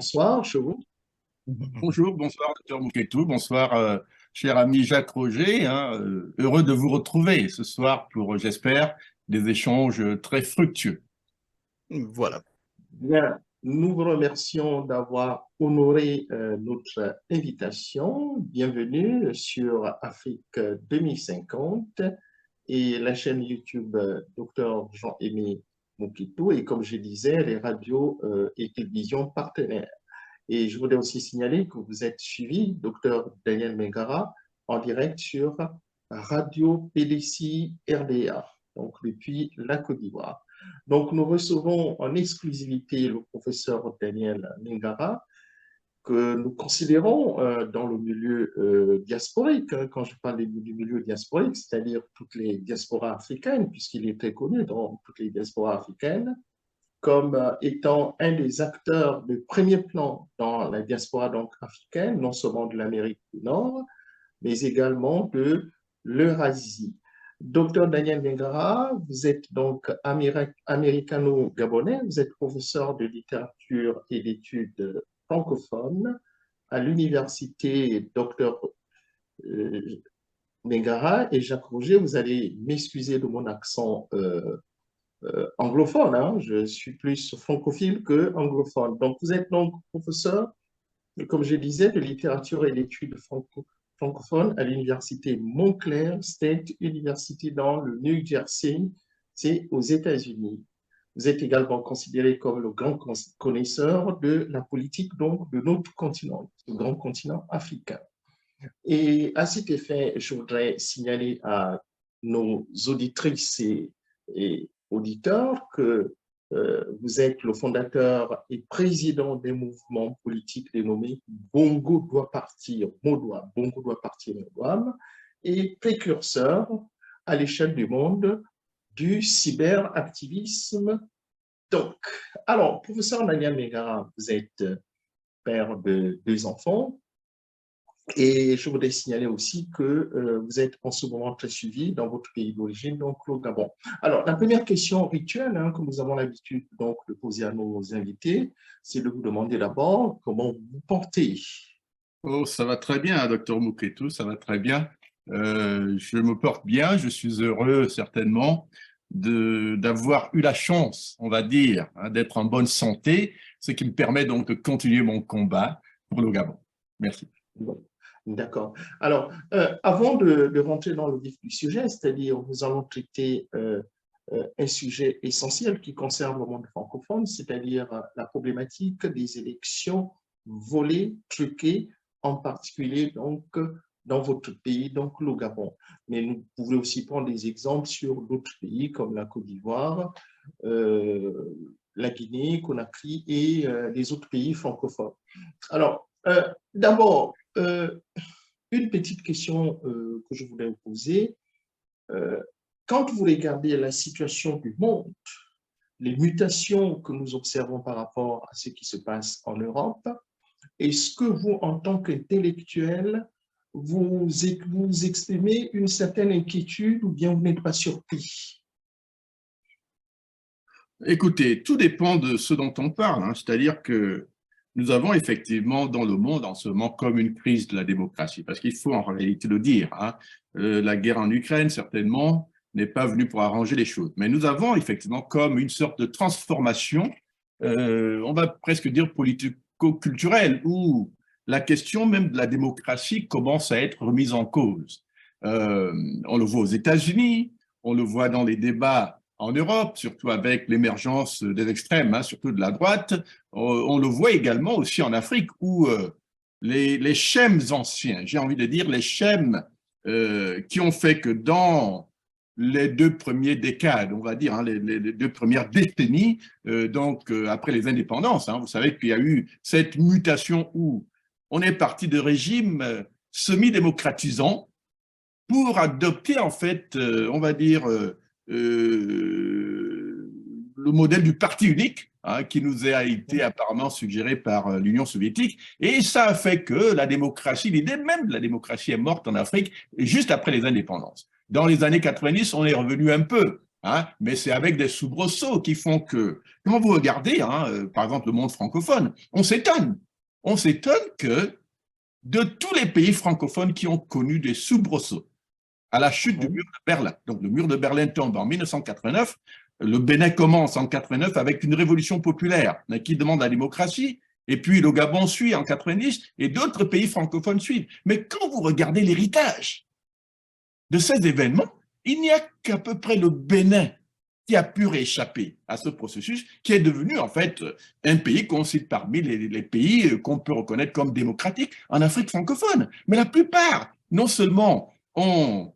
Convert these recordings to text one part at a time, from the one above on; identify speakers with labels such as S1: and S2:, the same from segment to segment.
S1: bonsoir, chez vous.
S2: Bonjour, bonsoir, docteur Mouketou, bonsoir, cher ami Jacques Roger, hein, heureux de vous retrouver ce soir pour, j'espère, des échanges très fructueux.
S1: Voilà. Bien, nous vous remercions d'avoir honoré notre invitation. Bienvenue sur Afrique 2050 et la chaîne YouTube Dr Jean-Aimé Mouketou et comme je disais, les radios et télévisions partenaires. Et je voudrais aussi signaler que vous êtes suivi, docteur Daniel Mengara, en direct sur Radio PDC RDA, donc depuis la Côte d'Ivoire. Donc, nous recevons en exclusivité le professeur Daniel Mengara, que nous considérons dans le milieu diasporique, hein, quand je parle du milieu diasporique, c'est-à-dire toutes les diasporas africaines, puisqu'il est très connu dans toutes les diasporas africaines, comme étant un des acteurs de premier plan dans la diaspora donc africaine, non seulement de l'Amérique du Nord, mais également de l'Eurasie. Docteur Daniel Mengara, vous êtes donc américano-gabonais, vous êtes professeur de littérature et d'études francophones à l'université Docteur Mengara et Jacques Roger, vous allez m'excuser de mon accent anglophone, hein. Je suis plus francophile que anglophone. Donc, vous êtes donc professeur, comme je disais, de littérature et d'études francophones à l'université Montclair State University dans le New Jersey, c'est aux États-Unis. Vous êtes également considéré comme le grand connaisseur de la politique donc de notre continent, le grand continent africain. Et à cet effet, je voudrais signaler à nos auditrices et auditeurs que vous êtes le fondateur et président des mouvements politiques dénommés Bongo doit partir, Modoam, Bongo doit partir, Modoam, et précurseur à l'échelle du monde du cyberactivisme. Donc, alors, professeur Daniel Mengara, vous êtes père de 2 enfants. Et je voudrais signaler aussi que vous êtes en ce moment très suivi dans votre pays d'origine, donc le Gabon. Alors, la première question rituelle hein, que nous avons l'habitude donc de poser à nos invités, c'est de vous demander d'abord comment vous vous portez.
S2: Oh, ça va très bien, docteur Mouketou, ça va très bien. Je me porte bien, je suis heureux certainement d'avoir eu la chance, on va dire, hein, d'être en bonne santé, ce qui me permet donc de continuer mon combat pour le Gabon. Merci.
S1: Bon, d'accord. Alors, avant de rentrer dans le vif du sujet, c'est-à-dire nous allons traiter un sujet essentiel qui concerne le monde francophone, c'est-à-dire la problématique des élections volées, truquées, en particulier donc dans votre pays, donc le Gabon. Mais nous pouvons aussi prendre des exemples sur d'autres pays comme la Côte d'Ivoire, la Guinée, Conakry et les autres pays francophones. Alors, d'abord, une petite question que je voulais vous poser. Quand vous regardez la situation du monde, les mutations que nous observons par rapport à ce qui se passe en Europe, est-ce que vous, en tant qu'intellectuel, vous exprimez une certaine inquiétude ou bien vous n'êtes pas surpris?
S2: Écoutez, tout dépend de ce dont on parle, hein. C'est-à-dire que nous avons effectivement dans le monde en ce moment comme une crise de la démocratie, parce qu'il faut en réalité le dire, hein. La guerre en Ukraine, certainement, n'est pas venue pour arranger les choses. Mais nous avons effectivement comme une sorte de transformation, on va presque dire politico-culturelle, où la question même de la démocratie commence à être remise en cause. On le voit aux États-Unis, on le voit dans les débats en Europe, surtout avec l'émergence des extrêmes, hein, surtout de la droite. On le voit également aussi en Afrique où les schèmes anciens, j'ai envie de dire les schèmes qui ont fait que dans les 2 premières décades, on va dire, hein, les 2 premières décennies, après les indépendances, hein, vous savez qu'il y a eu cette mutation où on est parti de régimes semi-démocratisants pour adopter en fait, on va dire, le modèle du parti unique, hein, qui nous a été apparemment suggéré par l'Union soviétique. Et ça a fait que la démocratie, l'idée même de la démocratie est morte en Afrique juste après les indépendances. Dans les années 90, on est revenu un peu hein, mais c'est avec des soubresauts qui font que, quand vous regardez, hein, par exemple, le monde francophone, on s'étonne. On s'étonne que de tous les pays francophones qui ont connu des soubresauts à la chute du mur de Berlin, donc le mur de Berlin tombe en 1989, le Bénin commence en 89 avec une révolution populaire qui demande la démocratie, et puis le Gabon suit en 90, et d'autres pays francophones suivent. Mais quand vous regardez l'héritage de ces événements, il n'y a qu'à peu près le Bénin qui a pu rééchapper à ce processus, qui est devenu en fait un pays qu'on cite parmi les pays qu'on peut reconnaître comme démocratiques en Afrique francophone. Mais la plupart, non seulement ont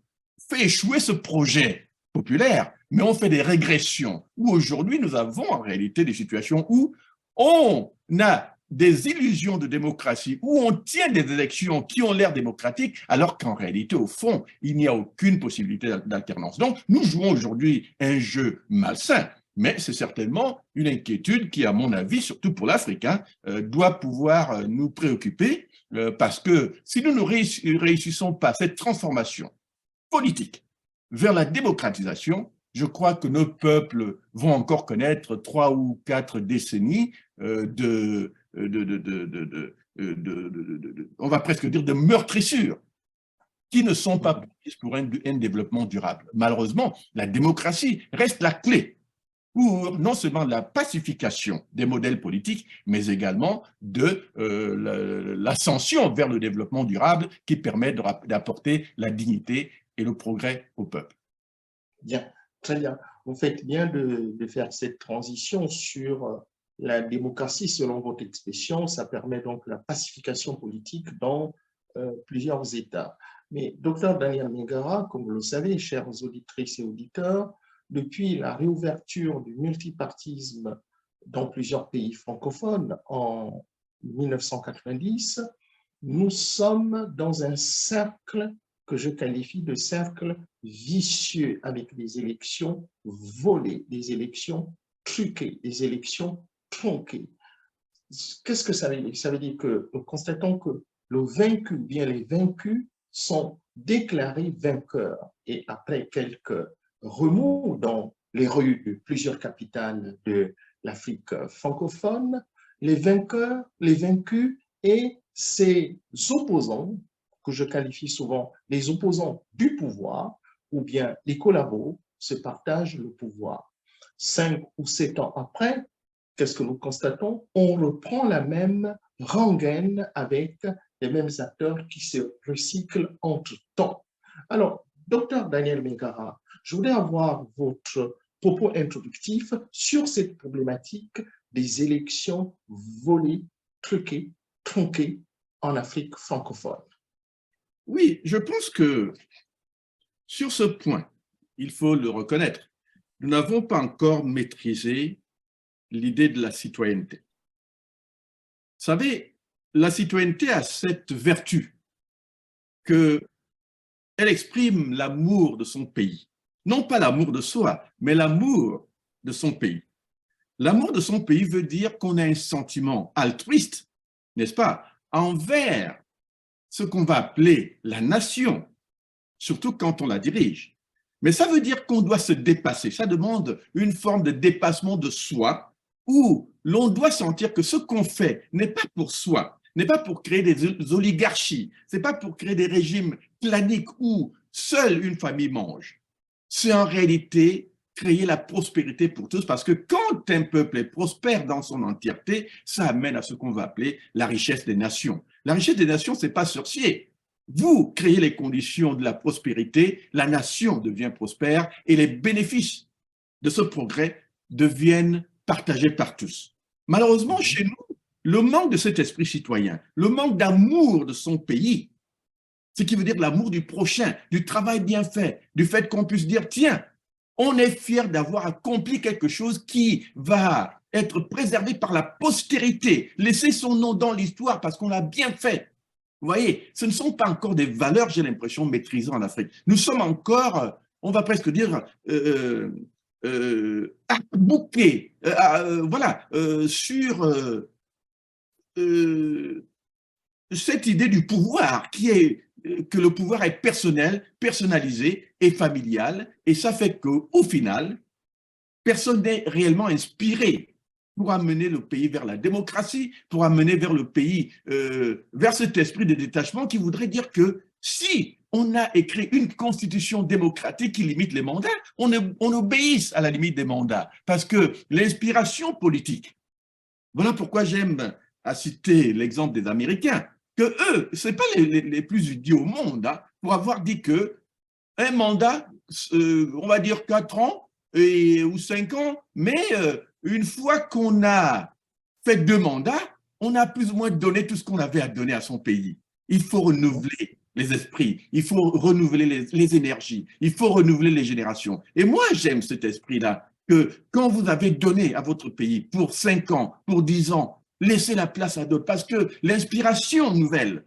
S2: fait échouer ce projet populaire, mais on fait des régressions, où aujourd'hui nous avons en réalité des situations où on a des illusions de démocratie, où on tient des élections qui ont l'air démocratiques, alors qu'en réalité, au fond, il n'y a aucune possibilité d'alternance. Donc, nous jouons aujourd'hui un jeu malsain, mais c'est certainement une inquiétude qui, à mon avis, surtout pour l'Afrique, hein, doit pouvoir nous préoccuper, parce que si nous ne réussissons pas cette transformation politique vers la démocratisation, je crois que nos peuples vont encore connaître 3 ou 4 décennies on va presque dire de meurtrissures qui ne sont pas prises pour un développement durable. Malheureusement, la démocratie reste la clé pour non seulement la pacification des modèles politiques, mais également de l'ascension vers le développement durable qui permet d'apporter la dignité et le progrès au peuple.
S1: Bien, très bien. Vous faites bien de faire cette transition sur la démocratie selon votre expression. Ça permet donc la pacification politique dans plusieurs États. Mais docteur Daniel Mingara, comme vous le savez, chères auditrices et auditeurs, depuis la réouverture du multipartisme dans plusieurs pays francophones en 1990, nous sommes dans un cercle que je qualifie de cercle vicieux, avec des élections volées, des élections truquées, des élections tronquées. Qu'est-ce que ça veut dire? Ça veut dire que nous constatons que le vaincu, bien les vaincus, sont déclarés vainqueurs. Et après quelques remous dans les rues de plusieurs capitales de l'Afrique francophone, les vainqueurs, les vaincus et ses opposants, que je qualifie souvent les opposants du pouvoir, ou bien les collabos, se partagent le pouvoir. 5 ou 7 ans après, qu'est-ce que nous constatons? On reprend la même rengaine avec les mêmes acteurs qui se recyclent entre temps. Alors, docteur Daniel Mingara, je voudrais avoir votre propos introductif sur cette problématique des élections volées, truquées, tronquées en Afrique francophone.
S2: Oui, je pense que sur ce point, il faut le reconnaître, nous n'avons pas encore maîtrisé l'idée de la citoyenneté. Vous savez, la citoyenneté a cette vertu qu'elle exprime l'amour de son pays. Non pas l'amour de soi, mais l'amour de son pays. L'amour de son pays veut dire qu'on a un sentiment altruiste, n'est-ce pas, envers ce qu'on va appeler la nation, surtout quand on la dirige. Mais ça veut dire qu'on doit se dépasser. Ça demande une forme de dépassement de soi où l'on doit sentir que ce qu'on fait n'est pas pour soi, n'est pas pour créer des oligarchies, ce n'est pas pour créer des régimes claniques où seule une famille mange. C'est en réalité créer la prospérité pour tous, parce que quand un peuple est prospère dans son entièreté, ça amène à ce qu'on va appeler la richesse des nations. La richesse des nations, ce n'est pas sorcier. Vous créez les conditions de la prospérité, la nation devient prospère et les bénéfices de ce progrès deviennent partagés par tous. Malheureusement, chez nous, le manque de cet esprit citoyen, le manque d'amour de son pays, ce qui veut dire l'amour du prochain, du travail bien fait, du fait qu'on puisse dire, tiens, on est fier d'avoir accompli quelque chose qui va être préservé par la postérité, laisser son nom dans l'histoire parce qu'on l'a bien fait. Vous voyez, ce ne sont pas encore des valeurs, j'ai l'impression, maîtrisées en Afrique. Nous sommes encore, on va presque dire, bouqués, voilà, sur cette idée du pouvoir qui est que le pouvoir est personnel, personnalisé et familial, et ça fait qu'au final, personne n'est réellement inspiré pour amener le pays vers la démocratie, pour amener vers le pays, vers cet esprit de détachement qui voudrait dire que si on a écrit une constitution démocratique qui limite les mandats, on obéisse à la limite des mandats. Parce que l'inspiration politique, voilà pourquoi j'aime à citer l'exemple des Américains, que eux, ce n'est pas les plus idiots au monde, hein, pour avoir dit que un mandat, on va dire 4 ans ou 5 ans, mais une fois qu'on a fait 2 mandats, on a plus ou moins donné tout ce qu'on avait à donner à son pays. Il faut renouveler les esprits, il faut renouveler les énergies, il faut renouveler les générations. Et moi, j'aime cet esprit-là, que quand vous avez donné à votre pays pour 5 ans, pour 10 ans, laissez la place à d'autres, parce que l'inspiration nouvelle,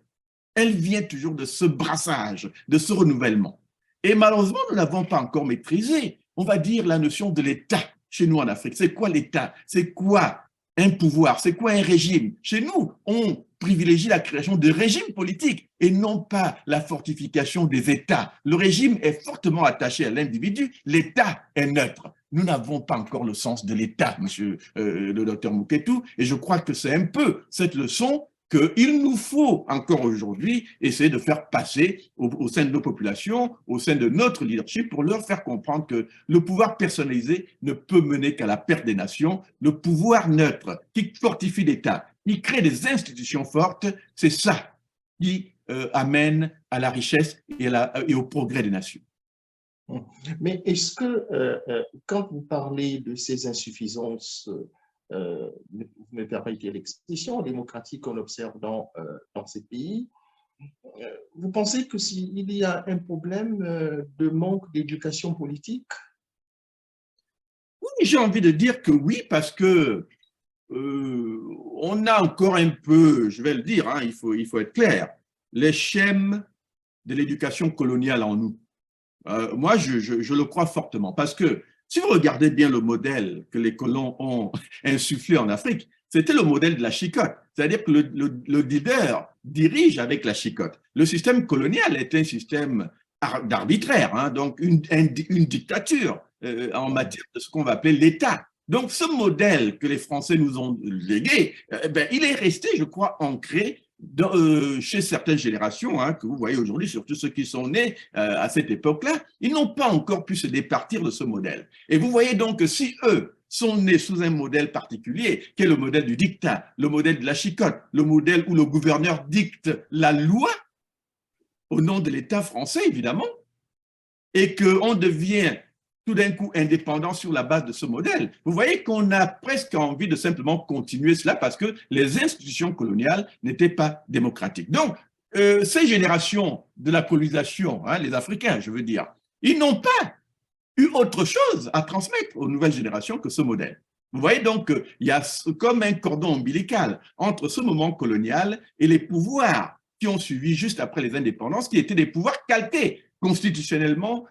S2: elle vient toujours de ce brassage, de ce renouvellement. Et malheureusement, nous n'avons pas encore maîtrisé, on va dire, la notion de l'État chez nous en Afrique. C'est quoi l'État? C'est quoi un pouvoir? C'est quoi un régime? Chez nous, on privilégie la création de régimes politiques et non pas la fortification des États. Le régime est fortement attaché à l'individu, l'État est neutre. Nous n'avons pas encore le sens de l'État, monsieur le docteur Mouketou, et je crois que c'est un peu cette leçon qu'il nous faut encore aujourd'hui essayer de faire passer au sein de nos populations, au sein de notre leadership, pour leur faire comprendre que le pouvoir personnalisé ne peut mener qu'à la perte des nations. Le pouvoir neutre qui fortifie l'État, qui crée des institutions fortes, c'est ça qui amène à la richesse et au progrès des nations.
S1: Mais est-ce que, quand vous parlez de ces insuffisances, vous me permettez l'expression, démocratique qu'on observe dans ces pays, vous pensez que s'il y a un problème de manque d'éducation politique?
S2: Oui, j'ai envie de dire que oui, parce que on a encore un peu, je vais le dire, hein, il faut être clair, les schèmes de l'éducation coloniale en nous. Moi, je le crois fortement, parce que si vous regardez bien le modèle que les colons ont insufflé en Afrique, c'était le modèle de la chicotte. C'est-à-dire que le leader dirige avec la chicotte. Le système colonial est un système d'arbitraire, hein, donc une dictature en matière de ce qu'on va appeler l'État. Donc, ce modèle que les Français nous ont légué, il est resté, je crois, ancré chez certaines générations, hein, que vous voyez aujourd'hui, surtout ceux qui sont nés à cette époque-là, ils n'ont pas encore pu se départir de ce modèle. Et vous voyez donc que si eux sont nés sous un modèle particulier, qui est le modèle du dictat, le modèle de la chicotte, le modèle où le gouverneur dicte la loi, au nom de l'État français, évidemment, et qu'on devient tout d'un coup indépendant sur la base de ce modèle. Vous voyez qu'on a presque envie de simplement continuer cela parce que les institutions coloniales n'étaient pas démocratiques. Donc, ces générations de la colonisation, hein, les Africains, je veux dire, ils n'ont pas eu autre chose à transmettre aux nouvelles générations que ce modèle. Vous voyez donc qu'il y a comme un cordon ombilical entre ce moment colonial et les pouvoirs qui ont suivi juste après les indépendances, qui étaient des pouvoirs calqués constitutionnellement,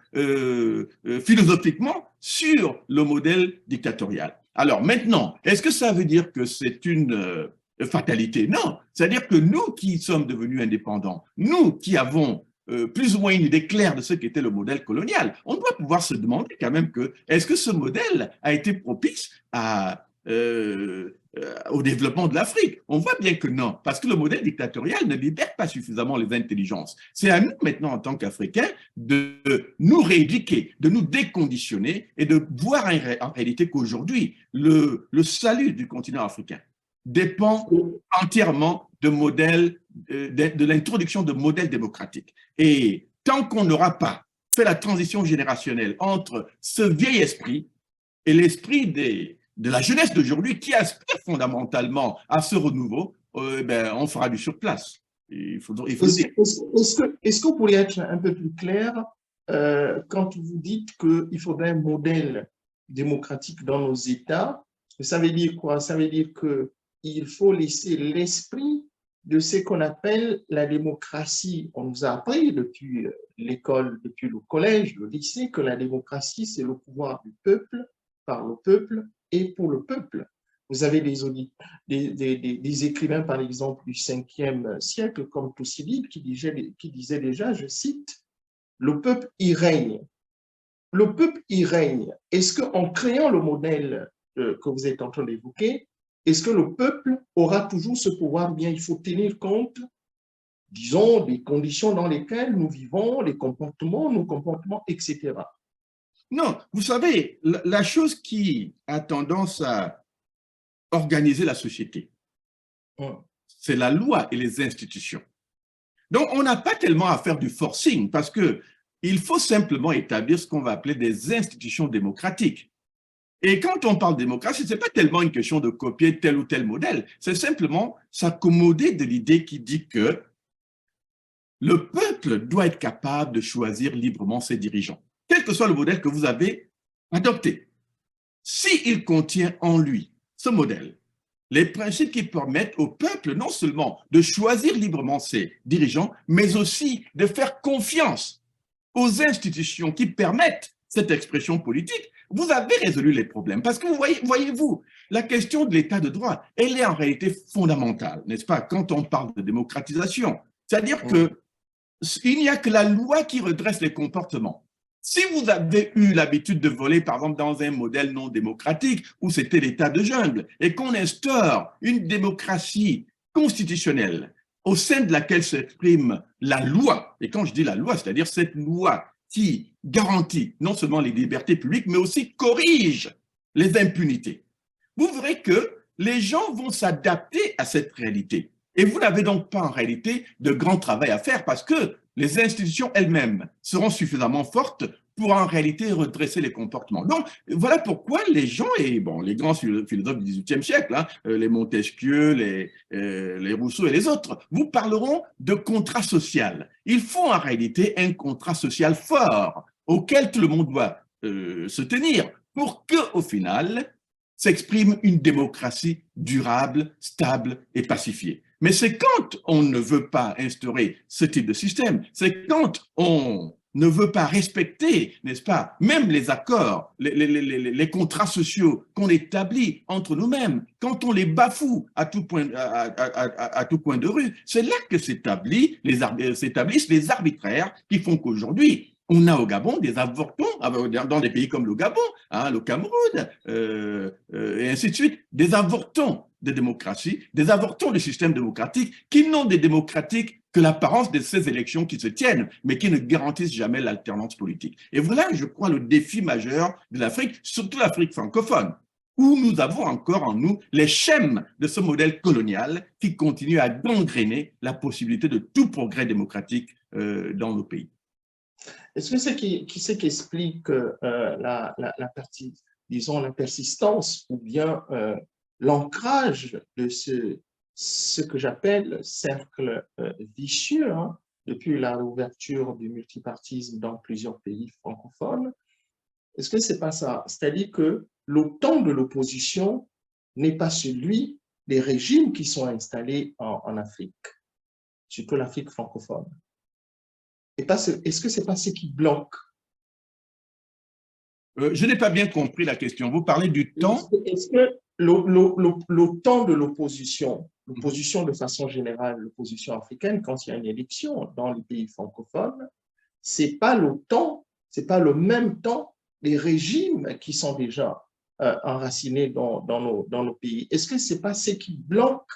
S2: philosophiquement, sur le modèle dictatorial. Alors maintenant, est-ce que ça veut dire que c'est une fatalité? Non, c'est-à-dire que nous qui sommes devenus indépendants, nous qui avons plus ou moins une idée claire de ce qu'était le modèle colonial, on doit pouvoir se demander quand même que est-ce que ce modèle a été propice au développement de l'Afrique? On voit bien que non, parce que le modèle dictatorial ne libère pas suffisamment les intelligences. C'est à nous maintenant, en tant qu'Africains, de nous rééduquer, de nous déconditionner et de voir en réalité qu'aujourd'hui, le salut du continent africain dépend entièrement de l'introduction de modèles démocratiques. Et tant qu'on n'aura pas fait la transition générationnelle entre ce vieil esprit et l'esprit de la jeunesse d'aujourd'hui qui aspire fondamentalement à ce renouveau, on fera du surplace. Il faut dire.
S1: Est-ce que vous pourriez être un peu plus clair quand vous dites qu'il faudrait un modèle démocratique dans nos États? Ça veut dire quoi? Ça veut dire qu'il faut laisser l'esprit de ce qu'on appelle la démocratie. On nous a appris depuis l'école, depuis le collège, le lycée, que la démocratie, c'est le pouvoir du peuple, par le peuple et pour le peuple. Vous avez des écrivains, par exemple, du 5e siècle, comme Thucydide, qui disait déjà, je cite, « Le peuple y règne ». Le peuple y règne. Est-ce qu'en créant le modèle que vous êtes en train d'évoquer, est-ce que le peuple aura toujours ce pouvoir? Bien, il faut tenir compte, disons, des conditions dans lesquelles nous vivons, nos comportements, etc.
S2: Non, vous savez, la chose qui a tendance à organiser la société, c'est la loi et les institutions. Donc, on n'a pas tellement à faire du forcing parce qu'il faut simplement établir ce qu'on va appeler des institutions démocratiques. Et quand on parle de démocratie, ce n'est pas tellement une question de copier tel ou tel modèle, c'est simplement s'accommoder de l'idée qui dit que le peuple doit être capable de choisir librement ses dirigeants, quel que soit le modèle que vous avez adopté. S'il contient en lui, ce modèle, les principes qui permettent au peuple non seulement de choisir librement ses dirigeants, mais aussi de faire confiance aux institutions qui permettent cette expression politique, vous avez résolu les problèmes. Parce que voyez-vous, la question de l'état de droit, elle est en réalité fondamentale, n'est-ce pas, quand on parle de démocratisation. C'est-à-dire qu'il n'y a que la loi qui redresse les comportements. Si vous avez eu l'habitude de voler, par exemple, dans un modèle non démocratique où c'était l'état de jungle et qu'on instaure une démocratie constitutionnelle au sein de laquelle s'exprime la loi, et quand je dis la loi, c'est-à-dire cette loi qui garantit non seulement les libertés publiques, mais aussi corrige les impunités, vous verrez que les gens vont s'adapter à cette réalité. Et vous n'avez donc pas en réalité de grand travail à faire parce que les institutions elles-mêmes seront suffisamment fortes pour en réalité redresser les comportements. Donc, voilà pourquoi les gens, et bon, les grands philosophes du XVIIIe siècle, hein, les Montesquieu, les Rousseau et les autres, vous parleront de contrat social. Il faut en réalité un contrat social fort auquel tout le monde doit se tenir pour qu'au final, s'exprime une démocratie durable, stable et pacifiée. Mais c'est quand on ne veut pas instaurer ce type de système, c'est quand on ne veut pas respecter, n'est-ce pas, même les accords, les contrats sociaux qu'on établit entre nous-mêmes, quand on les bafoue à tout point de rue, c'est là que s'établissent les arbitraires qui font qu'aujourd'hui, on a au Gabon des avortons, dans des pays comme le Gabon, hein, le Cameroun, et ainsi de suite, des avortons de démocratie, des avortons du système démocratique qui n'ont des démocratiques que l'apparence de ces élections qui se tiennent, mais qui ne garantissent jamais l'alternance politique. Et voilà, je crois, le défi majeur de l'Afrique, surtout l'Afrique francophone, où nous avons encore en nous les schèmes de ce modèle colonial qui continue à gangréner la possibilité de tout progrès démocratique dans nos pays.
S1: Est-ce que c'est qui explique la persistance ou bien l'ancrage de ce que j'appelle cercle vicieux, hein, depuis la réouverture du multipartisme dans plusieurs pays francophones? Est-ce que c'est pas ça? C'est-à-dire que le temps de l'opposition n'est pas celui des régimes qui sont installés en Afrique, surtout l'Afrique francophone. Est-ce que ce n'est pas ce qui bloque?
S2: Je n'ai pas bien compris la question. Vous parlez du temps?
S1: Est-ce que le temps de l'opposition de façon générale, l'opposition africaine, quand il y a une élection dans les pays francophones, ce n'est pas le temps, ce n'est pas le même temps des régimes qui sont déjà enracinés dans nos pays? Est-ce que ce n'est pas ce qui bloque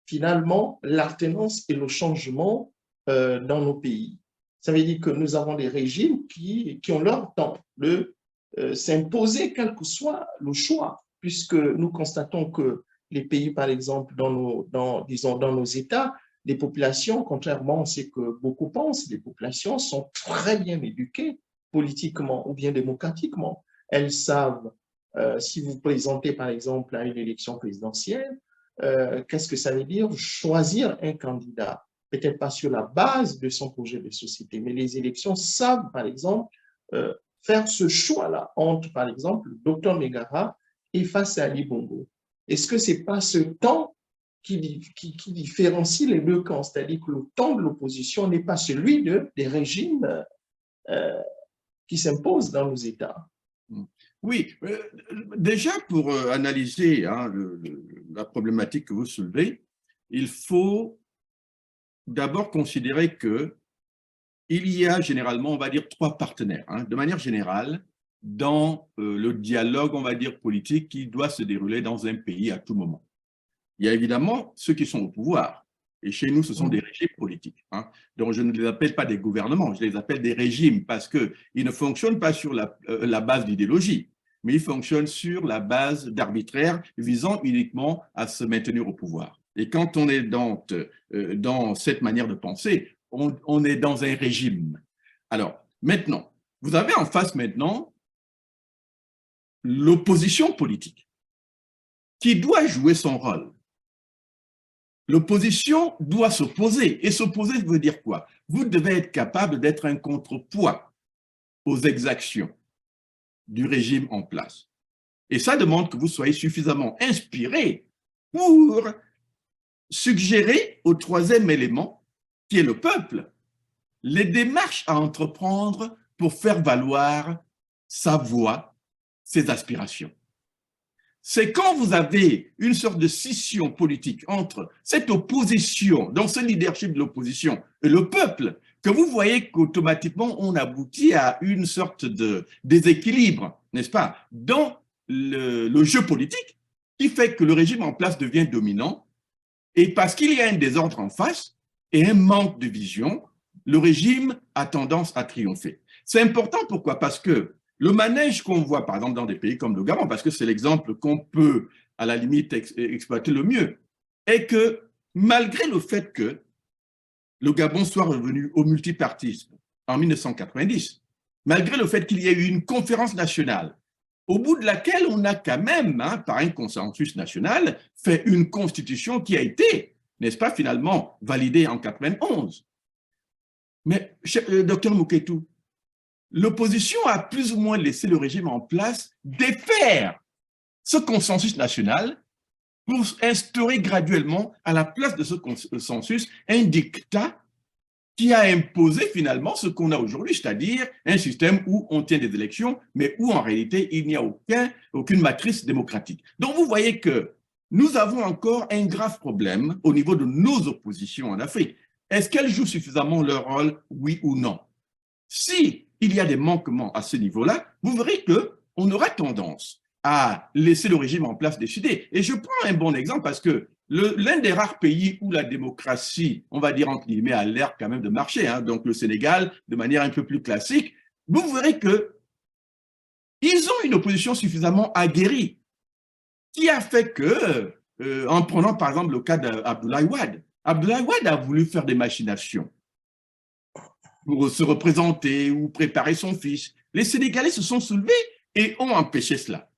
S1: finalement l'alternance et le changement dans nos pays? Ça veut dire que nous avons des régimes qui ont leur temps de s'imposer quel que soit le choix, puisque nous constatons que les pays, par exemple, disons, dans nos États, les populations, contrairement à ce que beaucoup pensent, les populations sont très bien éduquées politiquement ou bien démocratiquement. Elles savent, si vous présentez, par exemple, à une élection présidentielle, qu'est-ce que ça veut dire? Choisir un candidat, peut-être pas sur la base de son projet de société, mais les élections savent, par exemple, faire ce choix-là entre, par exemple, le docteur Megara et face à Ali Bongo. Est-ce que ce n'est pas ce temps qui différencie les deux camps? C'est-à-dire que le temps de l'opposition n'est pas celui des régimes qui s'imposent dans nos États.
S2: Oui, déjà pour analyser hein, la problématique que vous soulevez, il faut d'abord considérer que il y a généralement, on va dire, trois partenaires, hein, de manière générale, dans le dialogue, on va dire, politique qui doit se dérouler dans un pays à tout moment. Il y a évidemment ceux qui sont au pouvoir. Et chez nous, ce sont des régimes politiques. Hein. Donc, je ne les appelle pas des gouvernements, je les appelle des régimes parce qu'ils ne fonctionnent pas sur la base d'idéologie, mais ils fonctionnent sur la base d'arbitraire visant uniquement à se maintenir au pouvoir. Et quand on est dans cette manière de penser, on est dans un régime. Alors, maintenant, vous avez en face maintenant l'opposition politique qui doit jouer son rôle. L'opposition doit s'opposer. Et s'opposer veut dire quoi? Vous devez être capable d'être un contrepoids aux exactions du régime en place. Et ça demande que vous soyez suffisamment inspiré pour suggérer au troisième élément, qui est le peuple, les démarches à entreprendre pour faire valoir sa voix, ses aspirations. C'est quand vous avez une sorte de scission politique entre cette opposition, donc ce leadership de l'opposition et le peuple, que vous voyez qu'automatiquement on aboutit à une sorte de déséquilibre, n'est-ce pas, dans le jeu politique, qui fait que le régime en place devient dominant, et parce qu'il y a un désordre en face et un manque de vision, le régime a tendance à triompher. C'est important, pourquoi? Parce que le manège qu'on voit, par exemple, dans des pays comme le Gabon, parce que c'est l'exemple qu'on peut, à la limite, exploiter le mieux, est que malgré le fait que le Gabon soit revenu au multipartisme en 1990, malgré le fait qu'il y ait eu une conférence nationale, au bout de laquelle on a quand même, hein, par un consensus national, fait une constitution qui a été, n'est-ce pas, finalement validée en 91. Mais, docteur Mouketou, l'opposition a plus ou moins laissé le régime en place défaire ce consensus national pour instaurer graduellement, à la place de ce consensus, un dictat qui a imposé finalement ce qu'on a aujourd'hui, c'est-à-dire un système où on tient des élections, mais où en réalité il n'y a aucune matrice démocratique. Donc vous voyez que nous avons encore un grave problème au niveau de nos oppositions en Afrique. Est-ce qu'elles jouent suffisamment leur rôle, oui ou non? Si il y a des manquements à ce niveau-là, vous verrez qu'on aura tendance à laisser le régime en place décider. Et je prends un bon exemple parce que l'un des rares pays où la démocratie, on va dire entre guillemets, a l'air quand même de marcher, hein, donc le Sénégal, de manière un peu plus classique, vous verrez qu'ils ont une opposition suffisamment aguerrie qui a fait que, en prenant par exemple le cas d'Abdoulaye Wade, Abdoulaye Wade a voulu faire des machinations pour se représenter ou préparer son fils. Les Sénégalais se sont soulevés et ont empêché cela.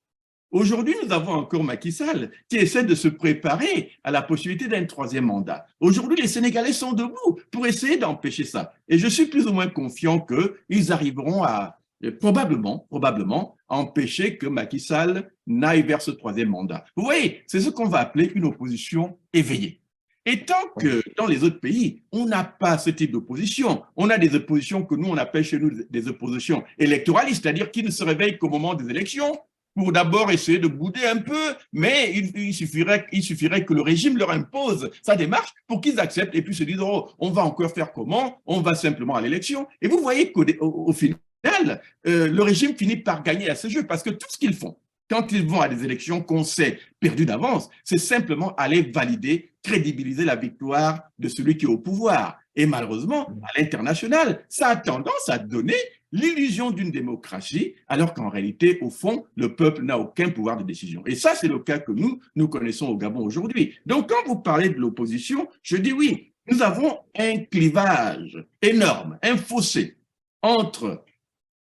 S2: Aujourd'hui, nous avons encore Macky Sall qui essaie de se préparer à la possibilité d'un troisième mandat. Aujourd'hui, les Sénégalais sont debout pour essayer d'empêcher ça. Et je suis plus ou moins confiant qu'ils arriveront à, probablement, empêcher que Macky Sall n'aille vers ce troisième mandat. Vous voyez, c'est ce qu'on va appeler une opposition éveillée. Et tant que dans les autres pays, on n'a pas ce type d'opposition, on a des oppositions que nous, on appelle chez nous des oppositions électoralistes, c'est-à-dire qui ne se réveillent qu'au moment des élections, pour d'abord essayer de bouder un peu, mais il suffirait que le régime leur impose sa démarche pour qu'ils acceptent et puis se disent, oh, on va encore faire comment? On va simplement à l'élection. Et vous voyez qu'au final, le régime finit par gagner à ce jeu parce que tout ce qu'ils font, quand ils vont à des élections qu'on sait perdues d'avance, c'est simplement aller valider, crédibiliser la victoire de celui qui est au pouvoir. Et malheureusement, à l'international, ça a tendance à donner l'illusion d'une démocratie, alors qu'en réalité, au fond, le peuple n'a aucun pouvoir de décision. Et ça, c'est le cas que nous connaissons au Gabon aujourd'hui. Donc, quand vous parlez de l'opposition, je dis oui, nous avons un clivage énorme, un fossé entre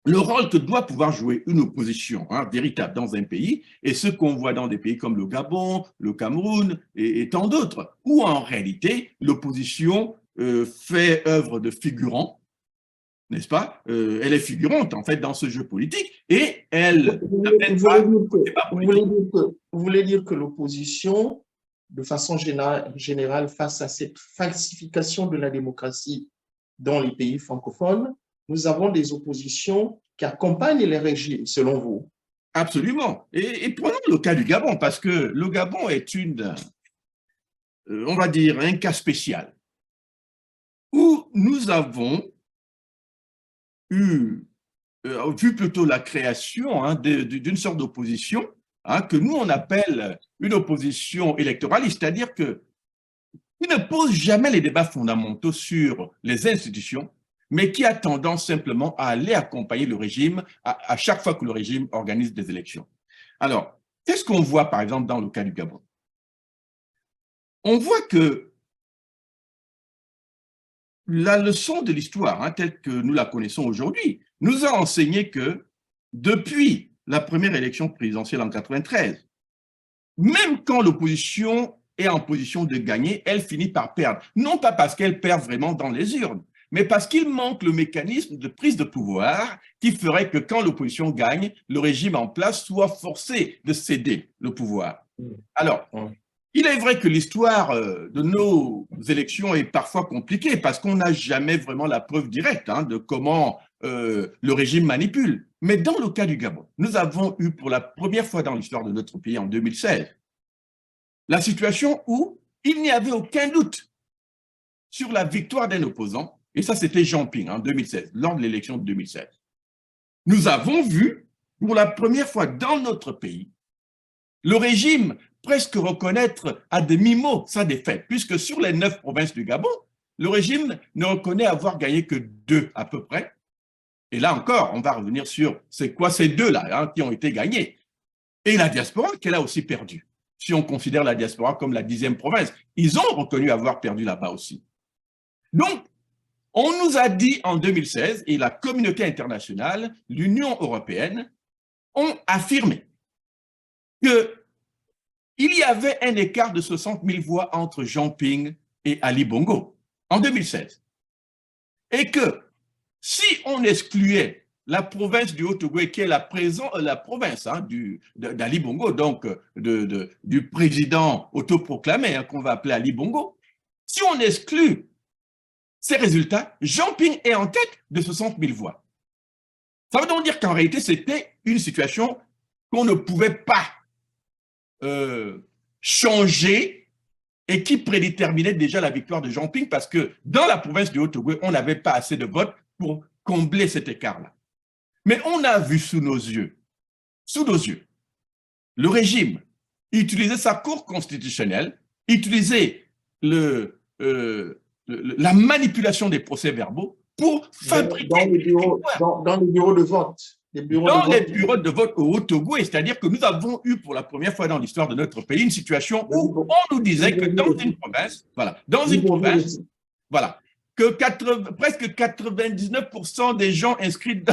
S2: le rôle que doit pouvoir jouer une opposition véritable dans un pays et ce qu'on voit dans des pays comme le Gabon, le Cameroun et tant d'autres, où en réalité, l'opposition fait œuvre de figurant, n'est-ce pas? Elle est figurante, en fait, dans ce jeu politique et elle n'amène pas au débat politique.
S1: Vous voulez dire que l'opposition, de façon générale, face à cette falsification de la démocratie dans les pays francophones, nous avons des oppositions qui accompagnent les régimes, selon vous?
S2: Absolument. Et prenons le cas du Gabon, parce que le Gabon est on va dire, un cas spécial, où nous avons vu plutôt la création d'une sorte d'opposition que nous, on appelle une opposition électoraliste, c'est-à-dire que qui ne pose jamais les débats fondamentaux sur les institutions, mais qui a tendance simplement à aller accompagner le régime à chaque fois que le régime organise des élections. Alors, qu'est-ce qu'on voit, par exemple, dans le cas du Gabon? On voit que la leçon de l'histoire, telle que nous la connaissons aujourd'hui, nous a enseigné que depuis la première élection présidentielle en 1993, même quand l'opposition est en position de gagner, elle finit par perdre. Non pas parce qu'elle perd vraiment dans les urnes, mais parce qu'il manque le mécanisme de prise de pouvoir qui ferait que quand l'opposition gagne, le régime en place soit forcé de céder le pouvoir. Alors, il est vrai que l'histoire de nos élections est parfois compliquée parce qu'on n'a jamais vraiment la preuve directe de comment le régime manipule. Mais dans le cas du Gabon, nous avons eu pour la première fois dans l'histoire de notre pays en 2016 la situation où il n'y avait aucun doute sur la victoire d'un opposant, et ça c'était Jean Ping en 2016, lors de l'élection de 2016. Nous avons vu pour la première fois dans notre pays le régime presque reconnaître à demi-mot sa défaite, puisque sur les 9 provinces du Gabon, le régime ne reconnaît avoir gagné que 2 à peu près. Et là encore, on va revenir sur c'est quoi ces 2-là qui ont été gagnés. Et la diaspora qu'elle a aussi perdu. Si on considère la diaspora comme la 10e province, ils ont reconnu avoir perdu là-bas aussi. Donc, on nous a dit en 2016, et la communauté internationale, l'Union européenne, ont affirmé qu'il y avait un écart de 60 000 voix entre Jean Ping et Ali Bongo en 2016. Et que si on excluait la province du Haut-Ogooué, qui est la province d'Ali Bongo, donc du président autoproclamé qu'on va appeler Ali Bongo, si on exclut ces résultats, Jean Ping est en tête de 60 000 voix. Ça veut donc dire qu'en réalité, c'était une situation qu'on ne pouvait pas changer et qui prédéterminait déjà la victoire de Jean Ping parce que dans la province du Haut-Ogooué, on n'avait pas assez de votes pour combler cet écart-là. Mais on a vu sous nos yeux, le régime utiliser sa cour constitutionnelle, utiliser la manipulation des procès-verbaux pour fabriquer
S1: dans les bureaux de vote.
S2: Les bureaux de vote au Haut-Ogooué, c'est-à-dire que nous avons eu pour la première fois dans l'histoire de notre pays une situation où on nous disait que dans une province, que presque 99% des gens inscrits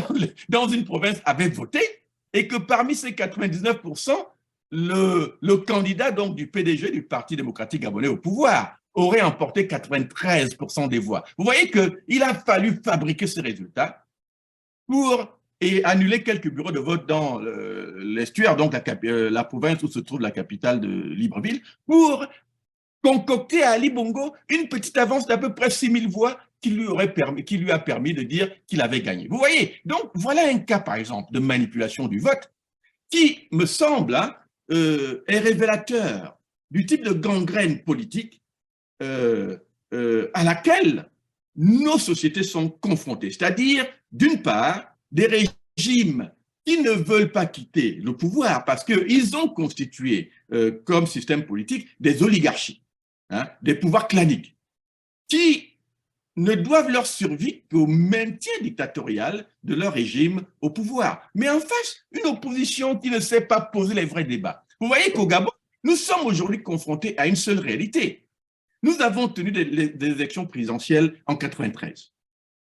S2: dans une province avaient voté et que parmi ces 99%, le candidat donc du PDG, du Parti démocratique gabonais au pouvoir, aurait emporté 93% des voix. Vous voyez qu'il a fallu fabriquer ces résultats et annuler quelques bureaux de vote dans l'estuaire, donc la province où se trouve la capitale de Libreville, pour concocter à Ali Bongo une petite avance d'à peu près 6 000 voix qui lui a permis de dire qu'il avait gagné. Vous voyez, donc voilà un cas, par exemple, de manipulation du vote qui, me semble, est révélateur du type de gangrène politique à laquelle nos sociétés sont confrontées. C'est-à-dire, d'une part, des régimes qui ne veulent pas quitter le pouvoir parce qu'ils ont constitué comme système politique des oligarchies, des pouvoirs claniques, qui ne doivent leur survie qu'au maintien dictatorial de leur régime au pouvoir. Mais en face, une opposition qui ne sait pas poser les vrais débats. Vous voyez qu'au Gabon, nous sommes aujourd'hui confrontés à une seule réalité. Nous avons tenu des élections présidentielles en 1993.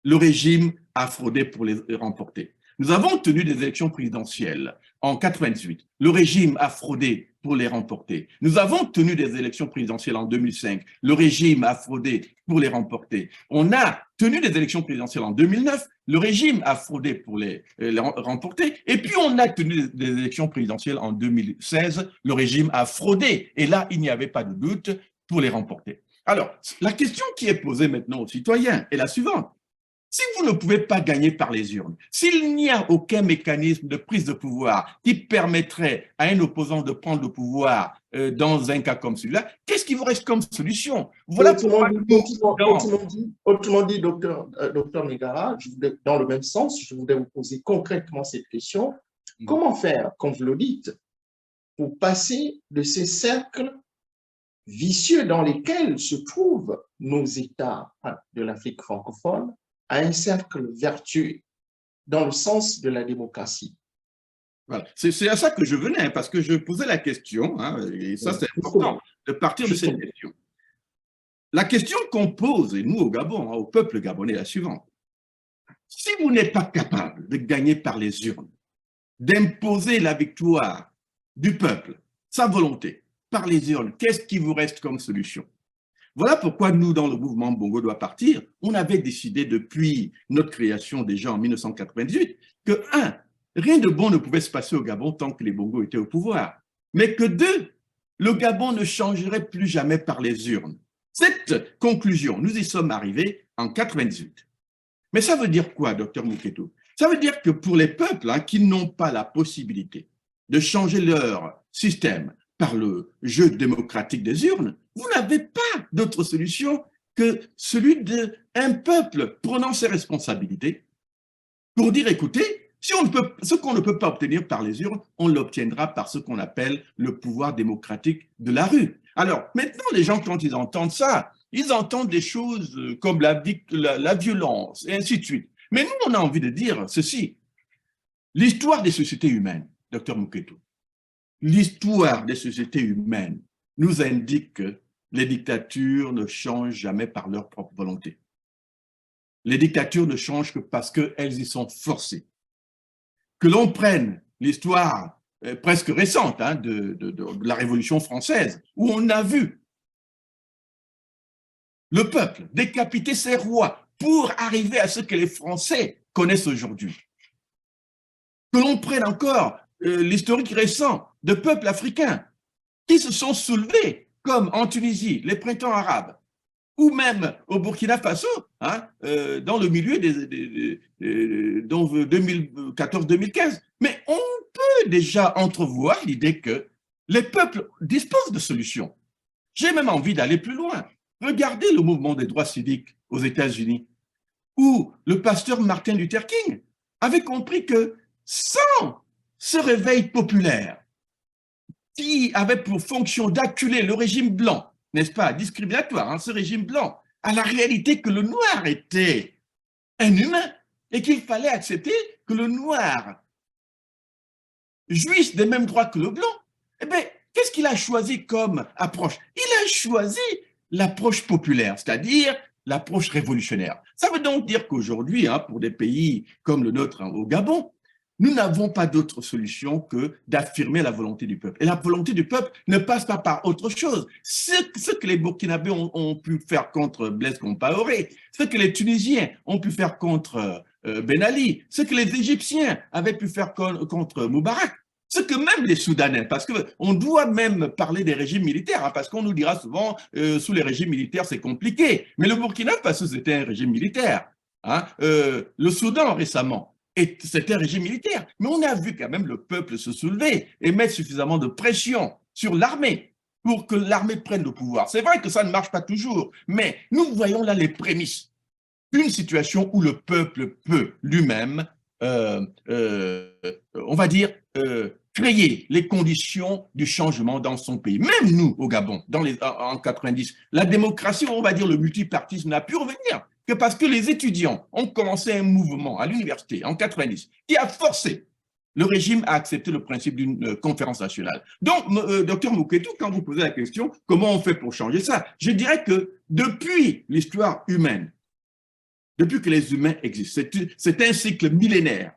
S2: Le régime a fraudé pour les remporter. Nous avons tenu des élections présidentielles en 1998. Le régime a fraudé pour les remporter. Nous avons tenu des élections présidentielles en 2005. Le régime a fraudé pour les remporter. On a tenu des élections présidentielles en 2009. Le régime a fraudé pour les remporter. Et puis, on a tenu des élections présidentielles en 2016. Le régime a fraudé. Et là, il n'y avait pas de doute pour les remporter. Alors, la question qui est posée maintenant aux citoyens est la suivante. Si vous ne pouvez pas gagner par les urnes, s'il n'y a aucun mécanisme de prise de pouvoir qui permettrait à un opposant de prendre le pouvoir dans un cas comme celui-là, qu'est-ce qui vous reste comme solution? Voilà pourquoi nous, dans…
S1: Autrement dit, docteur Megara, dans le même sens, je voudrais vous poser concrètement cette question. Comment faire, comme vous le dites, pour passer de ces cercles vicieux dans lesquels se trouvent nos États de l'Afrique francophone à un cercle vertueux dans le sens de la démocratie?
S2: Voilà. C'est à ça que je venais, parce que je posais la question, hein, et ça c'est important, de partir de cette question. La question qu'on pose, et nous au Gabon, hein, au peuple gabonais, est la suivante. Si vous n'êtes pas capable de gagner par les urnes, d'imposer la victoire du peuple, sa volonté, par les urnes, qu'est-ce qui vous reste comme solution? Voilà pourquoi nous, dans le mouvement Bongo doit partir, on avait décidé depuis notre création déjà en 1998 que, un, rien de bon ne pouvait se passer au Gabon tant que les Bongo étaient au pouvoir, mais que deux, le Gabon ne changerait plus jamais par les urnes. Cette conclusion, nous y sommes arrivés en 98. Mais ça veut dire quoi, docteur Mouketou? Ça veut dire que pour les peuples qui n'ont pas la possibilité de changer leur système par le jeu démocratique des urnes, vous n'avez pas d'autre solution que celui d'un peuple prenant ses responsabilités pour dire, écoutez, si on peut, ce qu'on ne peut pas obtenir par les urnes, on l'obtiendra par ce qu'on appelle le pouvoir démocratique de la rue. Alors, maintenant, les gens, quand ils entendent ça, ils entendent des choses comme la violence et ainsi de suite. Mais nous, on a envie de dire ceci. L'histoire des sociétés humaines, docteur Mouketou, l'histoire des sociétés humaines nous indique que les dictatures ne changent jamais par leur propre volonté. Les dictatures ne changent que parce qu'elles y sont forcées. Que l'on prenne l'histoire presque récente de la Révolution française, où on a vu le peuple décapiter ses rois pour arriver à ce que les Français connaissent aujourd'hui. Que l'on prenne encore l'historique récent de peuples africains qui se sont soulevés, comme en Tunisie, les printemps arabes, ou même au Burkina Faso, dans le milieu de 2014-2015. Mais on peut déjà entrevoir l'idée que les peuples disposent de solutions. J'ai même envie d'aller plus loin. Regardez le mouvement des droits civiques aux États-Unis, où le pasteur Martin Luther King avait compris que sans ce réveil populaire qui avait pour fonction d'acculer le régime blanc, n'est-ce pas, discriminatoire, ce régime blanc, à la réalité que le noir était un humain et qu'il fallait accepter que le noir jouisse des mêmes droits que le blanc, eh bien, qu'est-ce qu'il a choisi comme approche? Il a choisi l'approche populaire, c'est-à-dire l'approche révolutionnaire. Ça veut donc dire qu'aujourd'hui, pour des pays comme le nôtre au Gabon, nous n'avons pas d'autre solution que d'affirmer la volonté du peuple. Et la volonté du peuple ne passe pas par autre chose. Ce que les Burkinabés ont pu faire contre Blaise Compaoré, ce que les Tunisiens ont pu faire contre Ben Ali, ce que les Égyptiens avaient pu faire contre Moubarak, ce que même les Soudanais, parce qu'on doit même parler des régimes militaires, parce qu'on nous dira souvent, sous les régimes militaires, c'est compliqué. Mais le Burkina Faso, c'était un régime militaire. Le Soudan, récemment, c'était un régime militaire. Mais on a vu quand même le peuple se soulever et mettre suffisamment de pression sur l'armée pour que l'armée prenne le pouvoir. C'est vrai que ça ne marche pas toujours, mais nous voyons là les prémices d'une situation où le peuple peut lui-même, on va dire, créer les conditions du changement dans son pays. Même nous, au Gabon, en 90, la démocratie, on va dire le multipartisme n'a pu revenir que parce que les étudiants ont commencé un mouvement à l'université en 90 qui a forcé le régime à accepter le principe d'une conférence nationale. Donc, docteur Mouketou, quand vous posez la question, comment on fait pour changer ça? Je dirais que depuis l'histoire humaine, depuis que les humains existent, c'est un cycle millénaire.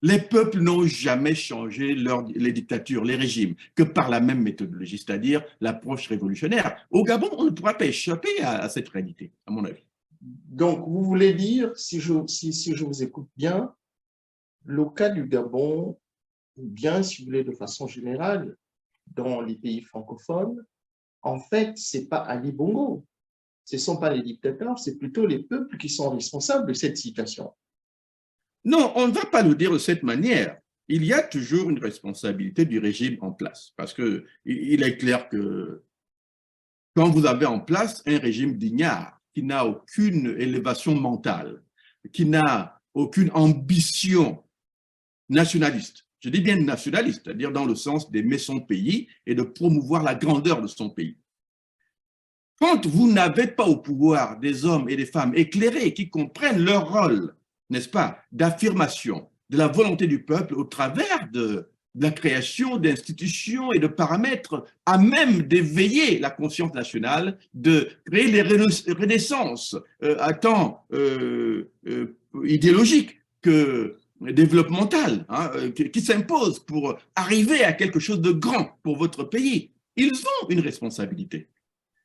S2: Les peuples n'ont jamais changé les dictatures, les régimes, que par la même méthodologie, c'est-à-dire l'approche révolutionnaire. Au Gabon, on ne pourra pas échapper à cette réalité, à mon avis.
S1: Donc, vous voulez dire, si je vous écoute bien, le cas du Gabon, ou bien, si vous voulez, de façon générale, dans les pays francophones, en fait, ce n'est pas Ali Bongo ce ne sont pas les dictateurs, c'est plutôt les peuples qui sont responsables de cette situation.
S2: Non, on ne va pas le dire de cette manière. Il y a toujours une responsabilité du régime en place, parce qu'il est clair que quand vous avez en place un régime d'ignare qui n'a aucune élévation mentale, qui n'a aucune ambition nationaliste, je dis bien nationaliste, c'est-à-dire dans le sens d'aimer son pays et de promouvoir la grandeur de son pays. Quand vous n'avez pas au pouvoir des hommes et des femmes éclairés qui comprennent leur rôle, n'est-ce pas, d'affirmation de la volonté du peuple au travers de la création d'institutions et de paramètres à même d'éveiller la conscience nationale, de créer les renaissances à tant idéologiques que développementales, hein, qui s'imposent pour arriver à quelque chose de grand pour votre pays. Ils ont une responsabilité.